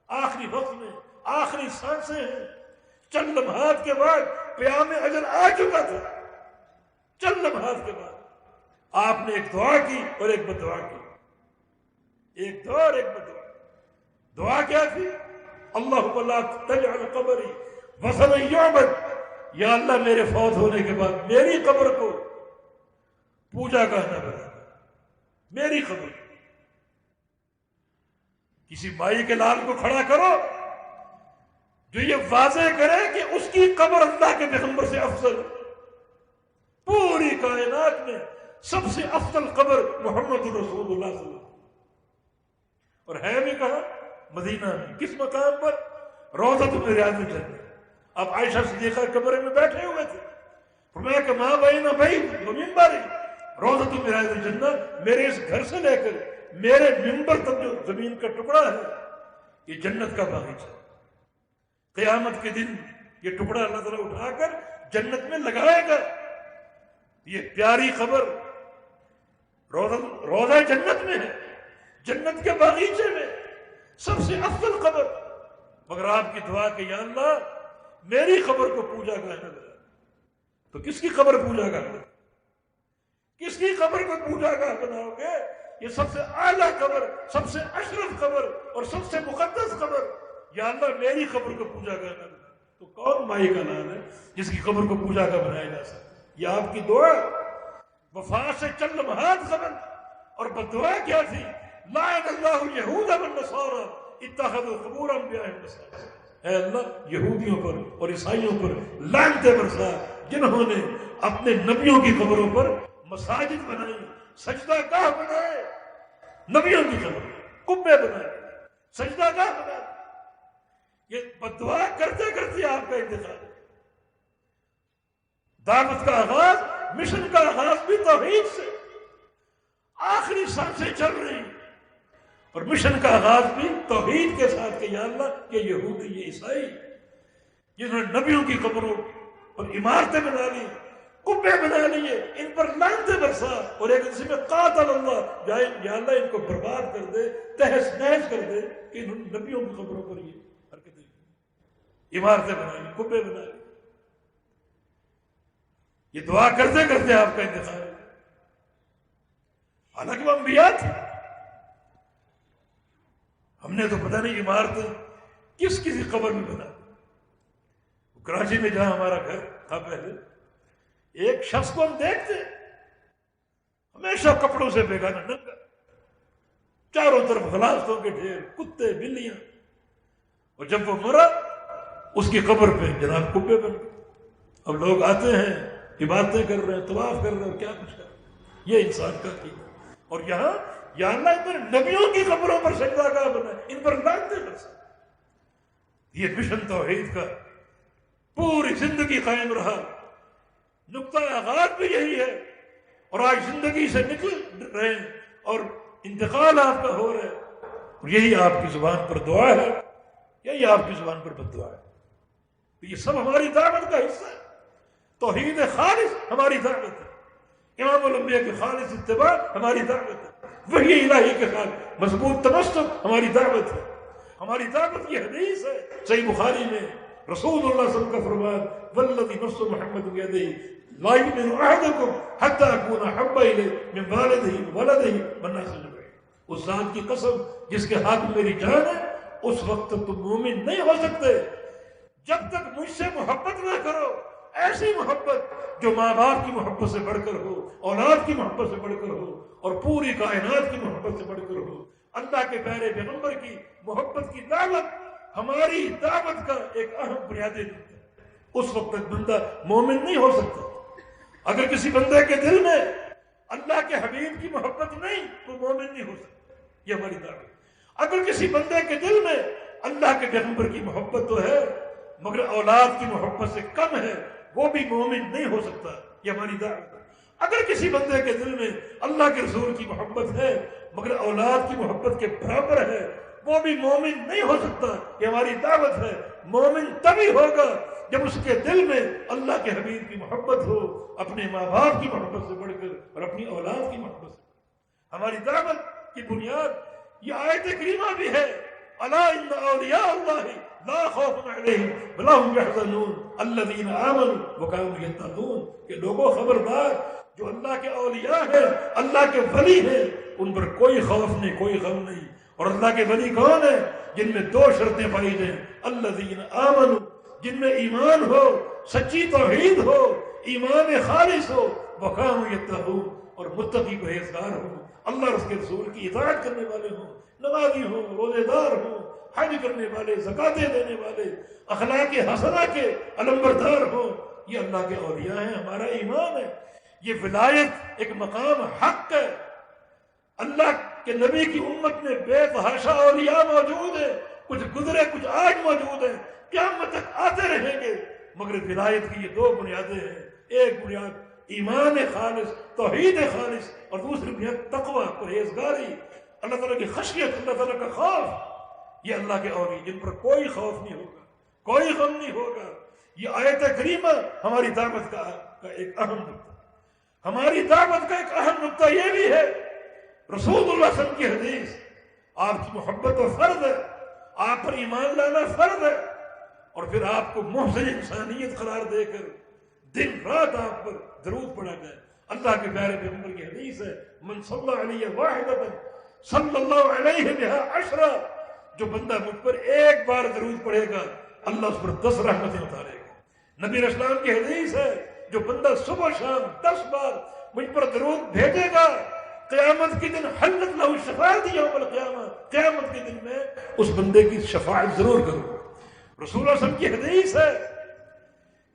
آخری وقت میں آخری سانسیں ہیں، چند لمحات کے بعد قیام اجل آ چکا تھا۔ چند لمحات کے بعد آپ نے ایک دعا کی اور ایک بددعا کی، ایک دعا اور ایک بددعا۔ دعا کیا تھی؟ اللہم لا تجعل قبری وثنا یعبد، یا اللہ میرے فوت ہونے کے بعد میری قبر کو پوجا گاہ نہ بنا، میری قبر۔ کسی مائی کے لال کو کھڑا کرو جو یہ واضح کرے کہ اس کی قبر اللہ کے پیغمبر سے افضل، پوری کائنات میں سب سے افضل قبر محمد رسول اللہ صلی اللہ علیہ وسلم۔ اور ہے بھی کہاں؟ مدینہ میں۔ کس مقام پر؟ روضۃ من ریاض الجنہ۔ اب عائشہ صدیقہ قبر میں بیٹھے ہوئے تھے، فرمایا کہ ماں بین بیت و منبری روضۃ من ریاض الجنہ، میرے اس گھر سے لے کر میرے منبر تک جو زمین کا ٹکڑا ہے یہ جنت کا باغیچہ۔ قیامت کے دن یہ ٹکڑا اللہ تعالیٰ اٹھا کر جنت میں لگائے گا۔ یہ پیاری قبر روضہ جنت میں ہے، جنت کے باغیچے میں سب سے افضل قبر۔ مگر آپ کی دعا کہ یا اللہ میری قبر کو پوجا گاہ نہ بنا۔ تو کس کی قبر پوجا گاہ بنا؟ کس کی قبر کو پوجا گاہ بناؤ گے؟ یہ سب سے اعلیٰ قبر، سب سے اشرف قبر اور سب سے مقدس قبر، یا اللہ میری قبر کو پوجا گاہ نہ بنا۔ تو کون مائی کا نام ہے جس کی قبر کو پوجا گاہ بنایا جا سکتا؟ یہ آپ کی دعا۔ وفات سے چند لمحات قبل اور بددعا کیا تھی؟ لعن اللہ اليہود والنصارى اتخذوا قبور انبیائهم مساجد۔ اے اللہ یہودیوں پر اور عیسائیوں پر لعنتیں برسا جنہوں نے اپنے نبیوں کی قبروں پر مساجد بنائی، سجدہ گاہ بنائے، نبیوں کی قبر قبے بنائے، سجدہ گاہ بنائے۔ یہ بددعا کرتے کرتے آپ کا انتقال ہے۔ دعوت کا آغاز، مشن کا آغاز بھی توحید سے، آخری سانسیں چل رہی اور مشن کا آغاز بھی توحید کے ساتھ کہ یا اللہ یہ یہودی، یہ عیسائی جنہوں نے نبیوں کی قبروں اور عمارتیں بنا لی، قبے بنا لیے، ان پر لعنتیں برسا، اور ایک دوسرے میں قاتل اللہ، یا اللہ ان کو برباد کر دے، تہس نہس کر دے کہ انہوں نے نبیوں کی قبروں پر یہ حرکتیں کی، عمارتیں بنائی، قبے بنائے۔ یہ دعا کرتے کرتے آپ کا انتقال ہے، حالانکہ وہ انبیاء تھے۔ ہم نے تو پتہ نہیں عمارتیں کس کسی قبر میں بنا۔ کراچی میں جہاں ہمارا گھر تھا پہلے، ایک شخص کو ہم دیکھتے ہمیشہ کپڑوں سے بیگانہ، ننگا، چاروں طرف غلاظتوں کے ڈھیر، کتے بلیاں، اور جب وہ مرا اس کی قبر پہ جناب قبے بن گئے۔ اب لوگ آتے ہیں، عبادتیں کر رہے ہیں، طواف کر رہے ہیں، اور کیا کچھ کر رہے ہیں۔ یہ انسان کا عقیدہ۔ اور یہاں یا اللہ ان پر نبیوں کی قبروں پر سجدہ گاہ بنا، ان پر لعنتیں برسا۔ یہ مشن توحید کا پوری زندگی قائم رہا۔ نقطہ آغاز بھی یہی ہے، اور آج زندگی سے نکل رہے ہیں اور انتقال آپ کا ہو رہا ہے، اور یہی آپ کی زبان پر دعا ہے، یہی آپ کی زبان پر بد دعا ہے۔ یہ سب ہماری دعوت کا حصہ ہے۔ توحید خالص ہماری دعوت ہے، امام الانبیاء کی خالص اتباع ہماری دعوت ہے، وحی الہی کے ساتھ مضبوط تمسک ہماری دعوت ہے۔ ہماری دعوت یہ حدیث ہے صحیح بخاری میں، رسول اللہ صلی اللہ علیہ وسلم کا فرمان، والذی نفس محمد بیدہ لا یؤمن احدکم حتی اکون احب الیہ من والدہ وولدہ والناس اجمعین۔ اس ذات کی قسم جس کے ہاتھ میں میری جان ہے، اس وقت تک تم مومن نہیں ہو سکتے جب تک مجھ سے محبت نہ کرو، ایسی محبت جو ماں باپ کی محبت سے بڑھ کر ہو، اولاد کی محبت سے بڑھ کر ہو، اور پوری کائنات کی محبت سے بڑھ کر ہو۔ اللہ کے پیارے پیغمبر کی محبت کی دعوت ہماری دعوت کا ایک اہم بنیادی نقطہ ہے۔ اس وقت تک بندہ مومن نہیں ہو سکتا۔ اگر کسی بندے کے دل میں اللہ کے حبیب کی محبت نہیں تو مومن نہیں ہو سکتا، یہ ہماری دعوت۔ اگر کسی بندے کے دل میں اللہ کے پیغمبر کی محبت تو ہے مگر اولاد کی محبت سے کم ہے، وہ بھی مومن نہیں ہو سکتا، یہ ہماری دعوت ہے۔ اگر کسی بندے کے دل میں اللہ کے رسول کی محبت ہے مگر اولاد کی محبت کے برابر ہے، وہ بھی مومن نہیں ہو سکتا، یہ ہماری دعوت ہے۔ مومن تبھی ہوگا جب اس کے دل میں اللہ کے حبیب کی محبت ہو، اپنے ماں باپ کی محبت سے بڑھ کر اور اپنی اولاد کی محبت سے۔ ہماری دعوت کی بنیاد یہ آیت کریمہ بھی ہے، الا ان اولیاء اللہ لا خوف علیہم ولا هم يحزنون الذین آمنوا وكانوا يتقون، کہ لوگوں خبردار، جو اللہ کے اولیاء ہیں، اللہ کے ولی ہیں، ان پر کوئی خوف نہیں، کوئی غم نہیں۔ اور اللہ کے ولی کون ہیں؟ جن میں دو شرطیں پائی جائیں، الذین آمنوا، جن میں ایمان ہو، سچی توحید ہو، ایمان خالص ہو، وکانوا یتقون، اور متقی پرہیزگار ہوں، اللہ اور اس کے رسول کی اطاعت کرنے والے ہوں، نمازی ہوں، روزے دار ہوں، حج کرنے والے، زکاتیں دینے والے، اخلاق حسنہ کے علمبردار ہوں۔ یہ اللہ کے اولیاء ہیں، ہمارا ایمان ہے۔ یہ ولایت ایک مقام حق ہے۔ اللہ کے نبی کی امت میں بے تحاشا اولیاء موجود ہیں، کچھ گزرے کچھ آج موجود ہیں، قیامت تک آتے رہیں گے، مگر ولایت کی یہ دو بنیادیں ہیں، ایک بنیاد ایمان خالص، توحید خالص، اور دوسری بنیاد تقوی، پرہیزگاری، اللہ تعالیٰ کی خشیت، اللہ تعالیٰ کا خوف۔ یہ اللہ کے اولیاء جن پر کوئی خوف نہیں ہوگا، کوئی غم نہیں ہوگا۔ یہ آیت کریمہ ہماری دعوت کا ایک اہم نقطہ، ہماری دعوت کا ایک اہم نقطہ یہ بھی ہے، رسول اللہ صلی اللہ علیہ وسلم کی حدیث، آپ کی محبت و فرض ہے، آپ پر ایمان لانا فرض ہے، اور پھر آپ کو محسن انسانیت قرار دے کر دن رات آپ پر درود پڑھا جائے۔ اللہ کے پیارے پیغمبر کی حدیث ہے، من صلی علیہ واحدۃ صلی اللہ علیہ بہا عشرہ، جو بندہ مجھ پر ایک بار درود پڑھے گا اللہ اس پر 10 رحمتیں اتارے گا۔ نبی اسلام کی حدیث ہے، جو بندہ صبح شام 10 بار مجھ پر درود بھیجے گا، قیامت کے دن حلت لہ شفاعت یوم القیامہ، قیامت کے دن میں اس بندے کی شفاعت ضرور کروں گا۔ رسول اللہ صلی اللہ علیہ وسلم کی حدیث ہے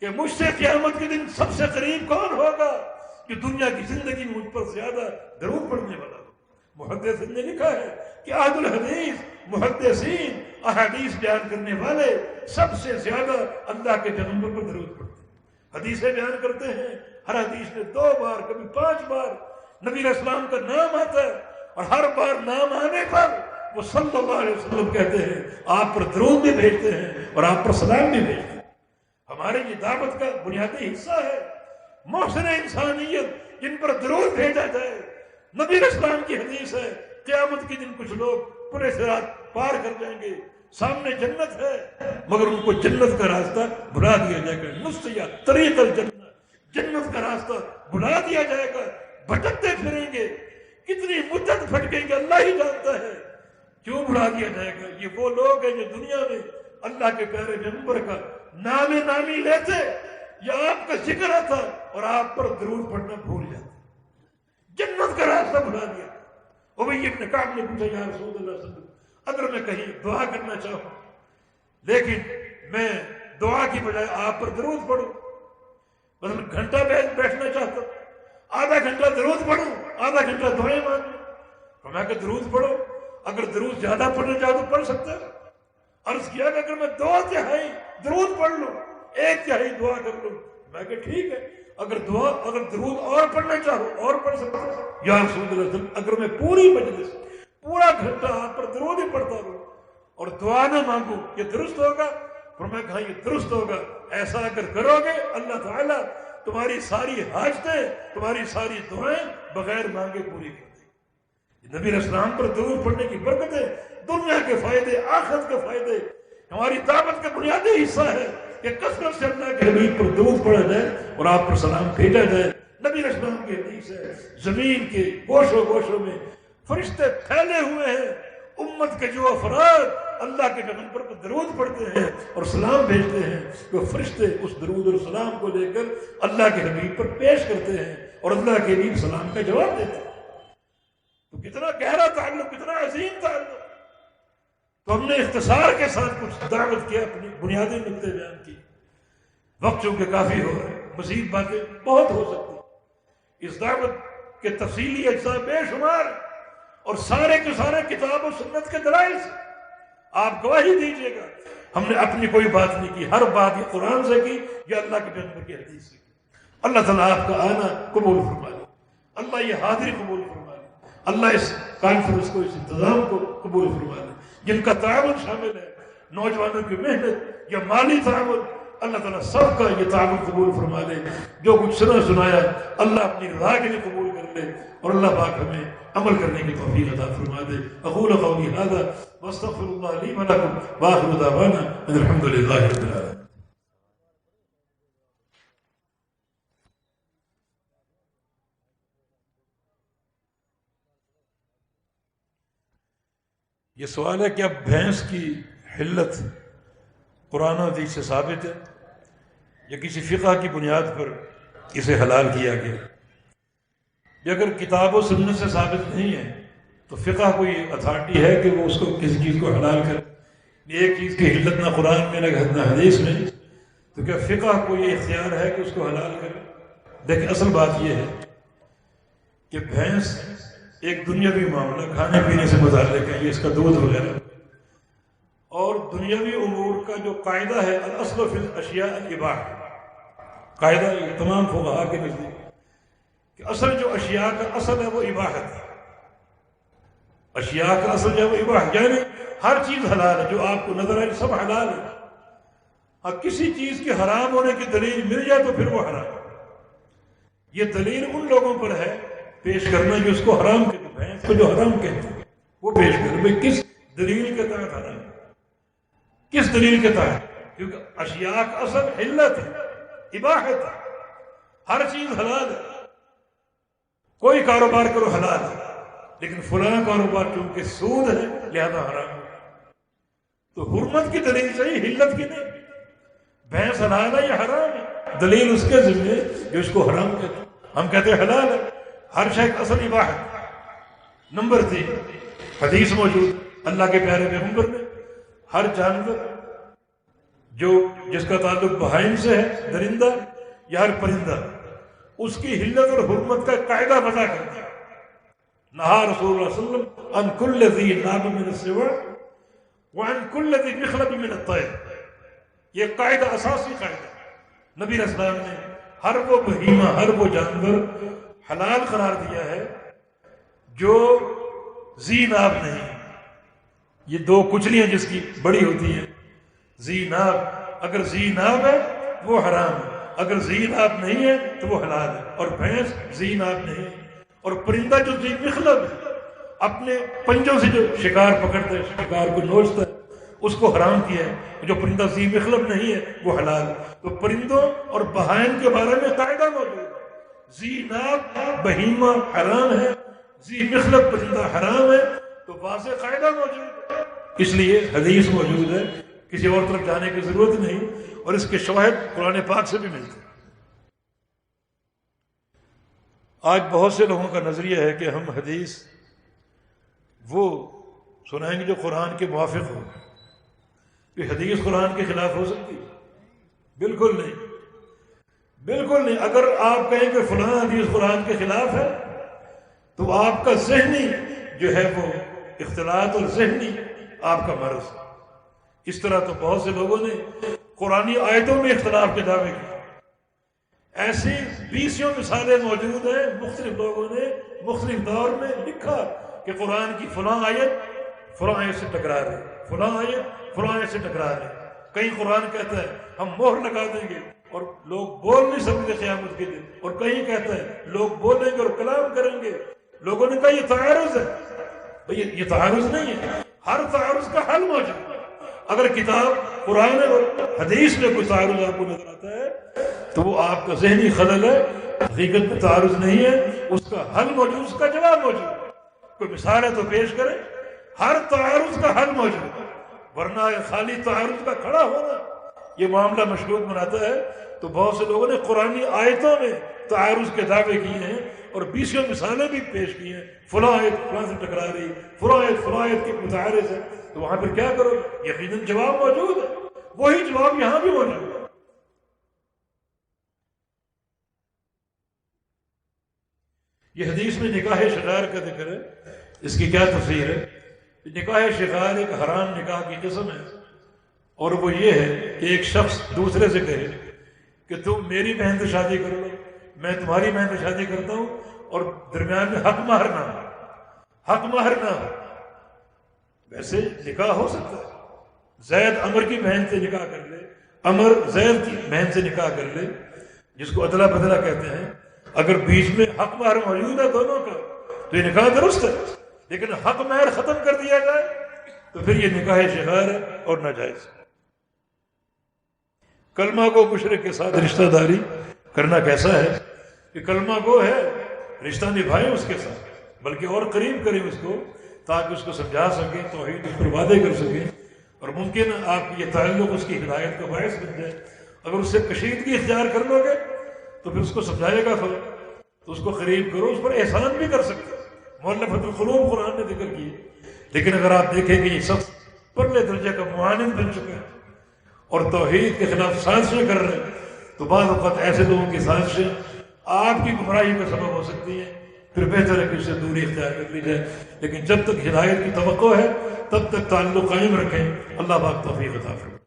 کہ مجھ سے قیامت کے دن سب سے قریب کون ہوگا، کہ دنیا کی زندگی میں مجھ پر زیادہ درود پڑھنے والا ہو۔ محدثین نے لکھا ہے کہ اہل الحدیث، محدثین، احادیث بیان کرنے والے سب سے زیادہ اللہ کے پیغمبر پر درود پڑھتے ہیں، حدیثیں بیان کرتے ہیں، ہر حدیث میں 2 بار کبھی 5 بار نبی علیہ السلام کا نام آتا ہے، اور ہر بار نام آنے پر وہ صلی اللہ علیہ وسلم کہتے ہیں، آپ پر درود بھی بھیجتے ہیں اور آپ پر سلام بھی بھیجتے ہیں۔ ہمارے یہ دعوت کا بنیادی حصہ ہے۔ محسن انسانیت جن پر درود بھیجا جائے. نبی اسلام کی حدیث ہے قیامت کے دن کچھ لوگ پورے صراط پار کر جائیں گے, سامنے جنت ہے مگر ان کو جنت کا راستہ بھلا دیا جائے گا. نسیا طریق الجنت, جنت کا راستہ بھلا دیا جائے گا, بھٹکتے پھریں گے. کتنی مدت بھٹکیں گے اللہ ہی جانتا ہے. کیوں بھلا دیا جائے گا؟ یہ وہ لوگ ہیں جو دنیا میں اللہ کے پیارے پیغمبر کا نام نامی لیتے یا آپ کا ذکر آتا اور آپ پر درود پڑھنا بھول جاتے. جنت کا راستہ بھلا دیا. ابی ابن کعب نے پوچھا یا رسول اللہ صلی اللہ علیہ وسلم اگر میں کہیں دعا کرنا چاہوں لیکن میں دعا کی بجائے آپ پر درود پڑھوں, مثلا گھنٹہ بیٹھنا چاہتا ہوں, آدھا گھنٹہ درود پڑھوں, آدھا گھنٹہ دعائیں مانگوں, تو میں کہ درود پڑھو. اگر درود زیادہ پڑھنا چاہو تو پڑھ سکتا ہے. عرض کیا کہ اگر میں 2/3 درود پڑھ لوں 1/3 دعا کر لوں, میں کہ ٹھیک ہے. اگر درود اور پڑھنا چاہو اور پڑھ سکتا ہوں. یا رسول اللہ صلی اللہ علیہ وسلم اگر میں پوری مجلس پورا گھنٹہ آپ پر درود ہی پڑھتا رہوں اور دعا نہ مانگوں یہ درست ہوگا؟ فرمایا کہا یہ درست ہوگا. ایسا اگر کرو گے اللہ تعالیٰ تمہاری ساری حاجتیں تمہاری ساری دعائیں بغیر مانگے پوری کر دیں. نبی اسلام پر درود پڑھنے کی برکتیں, دنیا کے فائدے, آخرت کے فائدے, ہماری دعوت کا بنیادی حصہ ہے کہ کثرت سے اللہ کے حبیب پر درود پڑھا جائے اور آپ پر سلام بھیجا جائے. نبی اسلام کی حدیث ہے زمین کے گوشوں گوشوں میں فرشتے پھیلے ہوئے ہیں. امت کے جو افراد اللہ کے پیغمبر پر درود پڑھتے ہیں اور سلام بھیجتے ہیں وہ فرشتے اس درود اور سلام کو لے کر اللہ کے حبیب پر پیش کرتے ہیں اور اللہ کے حبیب سلام کا جواب دیتے ہیں. تو کتنا گہرا تعلق, کتنا عظیم تعلق. تو ہم نے اختصار کے ساتھ کچھ دعوت کیا, اپنی بنیادی نقطے بیان کی. وقت چونکہ کافی ہو رہا ہے, مزید باتیں بہت ہو سکتی. اس دعوت کے تفصیلی اجزاء بے شمار اور سارے کے سارے کتاب و سنت کے دلائل سے آپ گواہی دیجیے گا. ہم نے اپنی کوئی بات نہیں کی, ہر بات یہ قرآن سے کی یا اللہ کے پیغمبر کی حدیث سے کی. اللہ تعالیٰ آپ کا آنا قبول فرما لے, اللہ یہ حاضری قبول فرما لے, اللہ اس کانفرنس کو, اس انتظام کو قبول فرما لے. جن کا تعاون شامل ہے, نوجوانوں کی محنت یا مالی تعاون, اللہ تعالیٰ سب کا یہ تعاون قبول فرما لے. جو کچھ سنایا اللہ اپنی رضا کے لیے قبول کر لے اور اللہ پاک ہمیں عمل کرنے کی توفیق عطا فرما دے. اقول قولی ھذا واستغفر اللہ لی ولکم وآخر دعوانا ان الحمد للہ رب العالمین. یہ سوال ہے کہ اب بھینس کی حلت قرآن و حدیث سے ثابت ہے یا کسی فقہ کی بنیاد پر اسے حلال کیا گیا؟ یہ اگر کتاب و سنت سے ثابت نہیں ہے تو فقہ کوئی اتھارٹی ہے کہ وہ اس کو کسی چیز کو حلال کرے؟ ایک چیز کی حلت نہ قرآن میں نہ حدیث میں, تو کیا فقہ کو یہ اختیار ہے کہ اس کو حلال کرے؟ دیکھیں اصل بات یہ ہے کہ بھینس ایک دنیاوی معاملہ کھانے پینے سے متعلق ہے, یہ اس کا دودھ وغیرہ, اور دنیاوی امور کا جو قاعدہ ہے الاصل فی الاشیاء الاباحہ, قاعدہ یہ تمام فقہاء کے نزدیک کہ اصل جو اشیاء کا اصل ہے وہ اباحت ہے. اشیاء کا اصل جو ہے وہ اباحت, یعنی ہر چیز حلال ہے جو آپ کو نظر آئے سب حلال ہے. ہاں کسی چیز کے حرام ہونے کی دلیل مل جائے تو پھر وہ حرام ہے. یہ دلیل ان لوگوں پر ہے پیش کرنا جو اس کو حرام کہتے ہیں, بھینس کو جو حرام کہتے ہیں وہ پیش کرنا. بھائی کس دلیل کے تحت حرام ہے, کس دلیل کے تحت؟ کیونکہ اشیاء کا اصل حلت ہے, اباحت ہے, ہر چیز حلال ہے. کوئی کاروبار کرو حلال ہے, لیکن فلاں کاروبار چونکہ سود ہے لہذا حرام ہے. تو حرمت کی دلیل صحیح, حلت کی نہیں. بھینس حلال ہے یا حرام ہے, دلیل اس کے ذمہ جو اس کو حرام کہتے ہیں. ہم کہتے ہیں حلال ہے, ہر شے کا اصل اباحت. نمبر 3 حدیث موجود اللہ کے پیارے پیغمبر نے ہر جانور جو جس کا تعلق بہائم سے ہے, درندہ یا ہر پرندہ, اس کی حلت اور حرمت کا قاعدہ بتا کر دیا. نہا رسول اللہ صلی اللہ علیہ وسلم عن کل ذی ناب من السباع وعن کل ذی مخلب من الطیر. یہ قاعدہ اساسی قاعدہ نبی رسول اللہ نے ہر وہ بہیمہ, ہر وہ جانور حلال قرار دیا ہے جو ذی ناب نہیں. یہ 2 کچلیاں جس کی بڑی ہوتی ہیں ذی ناب, اگر ذی ناب ہے وہ حرام ہے, اگر زیناب نہیں ہے تو وہ حلال ہے، اور بھینس زیناب نہیں ہے۔ اور پرندہ جو ذی مخلب ہے، اپنے پنجوں سے جو شکار پکڑتا ہے، شکار کو نوچتا ہے، اس کو حرام کیا ہے۔ جو پرندہ ذی مخلب نہیں ہے وہ حلال ہے۔ تو پرندوں اور بہائم کے بارے میں قاعدہ موجود ہے، زیناب بہیمہ حرام ہے، ذی مخلب پرندہ حرام ہے، تو واضح قاعدہ موجود ہے۔ اس لیے حدیث موجود ہے، کسی اور طرف جانے کی ضرورت نہیں، اور اس کے شواہد قرآن پاک سے بھی ملتے ہیں۔ آج بہت سے لوگوں کا نظریہ ہے کہ ہم حدیث وہ سنائیں گے جو قرآن کے موافق ہو، کہ حدیث قرآن کے خلاف ہو سکتی ہے؟ بالکل نہیں، بالکل نہیں۔ اگر آپ کہیں کہ فلاں حدیث قرآن کے خلاف ہے تو آپ کا ذہنی جو ہے وہ اختلاط اور ذہنی آپ کا مرض ہے۔ اس طرح تو بہت سے لوگوں نے قرآنی آیتوں میں اختلاف کے دعوے کیے، ایسی 20 مثالیں موجود ہیں۔ مختلف لوگوں نے مختلف دور میں لکھا کہ قرآن کی فلاں آیت سے ٹکرا رہی، فلاں آیت سے ٹکرا رہی۔ کہیں قرآن کہتا ہے ہم مہر لگا دیں گے اور لوگ بول نہیں سکتے قیامت کے دن، اور کہیں کہتا ہے لوگ بولیں گے اور کلام کریں گے۔ لوگوں نے کہا یہ تعارض ہے۔ بھئی یہ تعارض نہیں ہے، ہر تعارض کا حل موجود ہے۔ اگر کتاب قرآن اور حدیث میں کوئی تعارض آپ کو نظر آتا ہے تو وہ آپ کا ذہنی خلل ہے، حقیقت میں تعارض نہیں ہے، اس کا حل موجود، اس کا جواب موجود ہے۔ کوئی مثال ہے تو پیش کریں، ہر تعارض کا حل موجود ہے، ورنہ خالی تعارض کا کھڑا ہونا یہ معاملہ مشکوک بناتا ہے۔ تو بہت سے لوگوں نے قرآنی آیتوں میں تعارض کے دعوے کیے ہیں اور 20 مثالیں بھی پیش کی ہیں، فلاں آیت فلاں سے ٹکرا رہی، فلاں آیت کی متعارض ہے۔ تو وہاں پھر کیا کرو؟ یقیناً جواب موجود ہے، وہی جواب یہاں بھی موجود ہے۔ یہ حدیث میں نکاح شغار کا ذکر ہے، اس کی کیا تفسیر ہے؟ نکاح شغار ایک حرام نکاح کی قسم ہے، اور وہ یہ ہے کہ ایک شخص دوسرے سے کہے کہ تم میری بہن سے شادی کر لو، میں تمہاری بہن سے شادی کرتا ہوں، اور درمیان میں حق مہر نہ ہو۔ ویسے نکاح ہو سکتا ہے، زید عمر کی بہن سے نکاح کر لے، عمر زید کی بہن سے نکاح کر لے، جس کو ادلا بدلا کہتے ہیں۔ اگر بیچ میں حق مہر موجود ہے دونوں کا تو یہ نکاح درست ہے، لیکن حق مہر ختم کر دیا جائے تو پھر یہ نکاح شغار ہے اور ناجائز۔ کلمہ گو مشرک کے ساتھ رشتہ داری کرنا کیسا ہے؟ کہ کلمہ گو ہے، رشتہ نبھائیں اس کے ساتھ، بلکہ اور قریب کریں اس کو، تاکہ اس کو سمجھا سکیں، توحید اس پر وعدے کر سکیں، اور ممکن ہے آپ کی یہ تعلق اس کی ہدایت کا باعث بن جائے۔ اگر اس سے کشیدگی اختیار کر لو گے تو پھر اس کو سمجھائے گا فرق، تو اس کو قریب کرو، اس پر احسان بھی کر سکتے۔ مؤلفۃ القلوب قرآن نے ذکر کی ہے، لیکن اگر آپ دیکھیں کہ یہ شخص پرلے درجے کا معاند بن چکا ہے اور توحید کے خلاف سازشیں کر رہے ہیں، تو بعض اوقات ایسے لوگوں کی سازشیں آپ کی گمراہی کا سبب ہو سکتی ہیں۔ پھر بہتر ہے کہ اس سے دوری اختیار کر لی جائے، لیکن جب تک ہدایت کی توقع ہے تب تک تعلق قائم رکھیں۔ اللہ پاک توفیق عطا فرمائے۔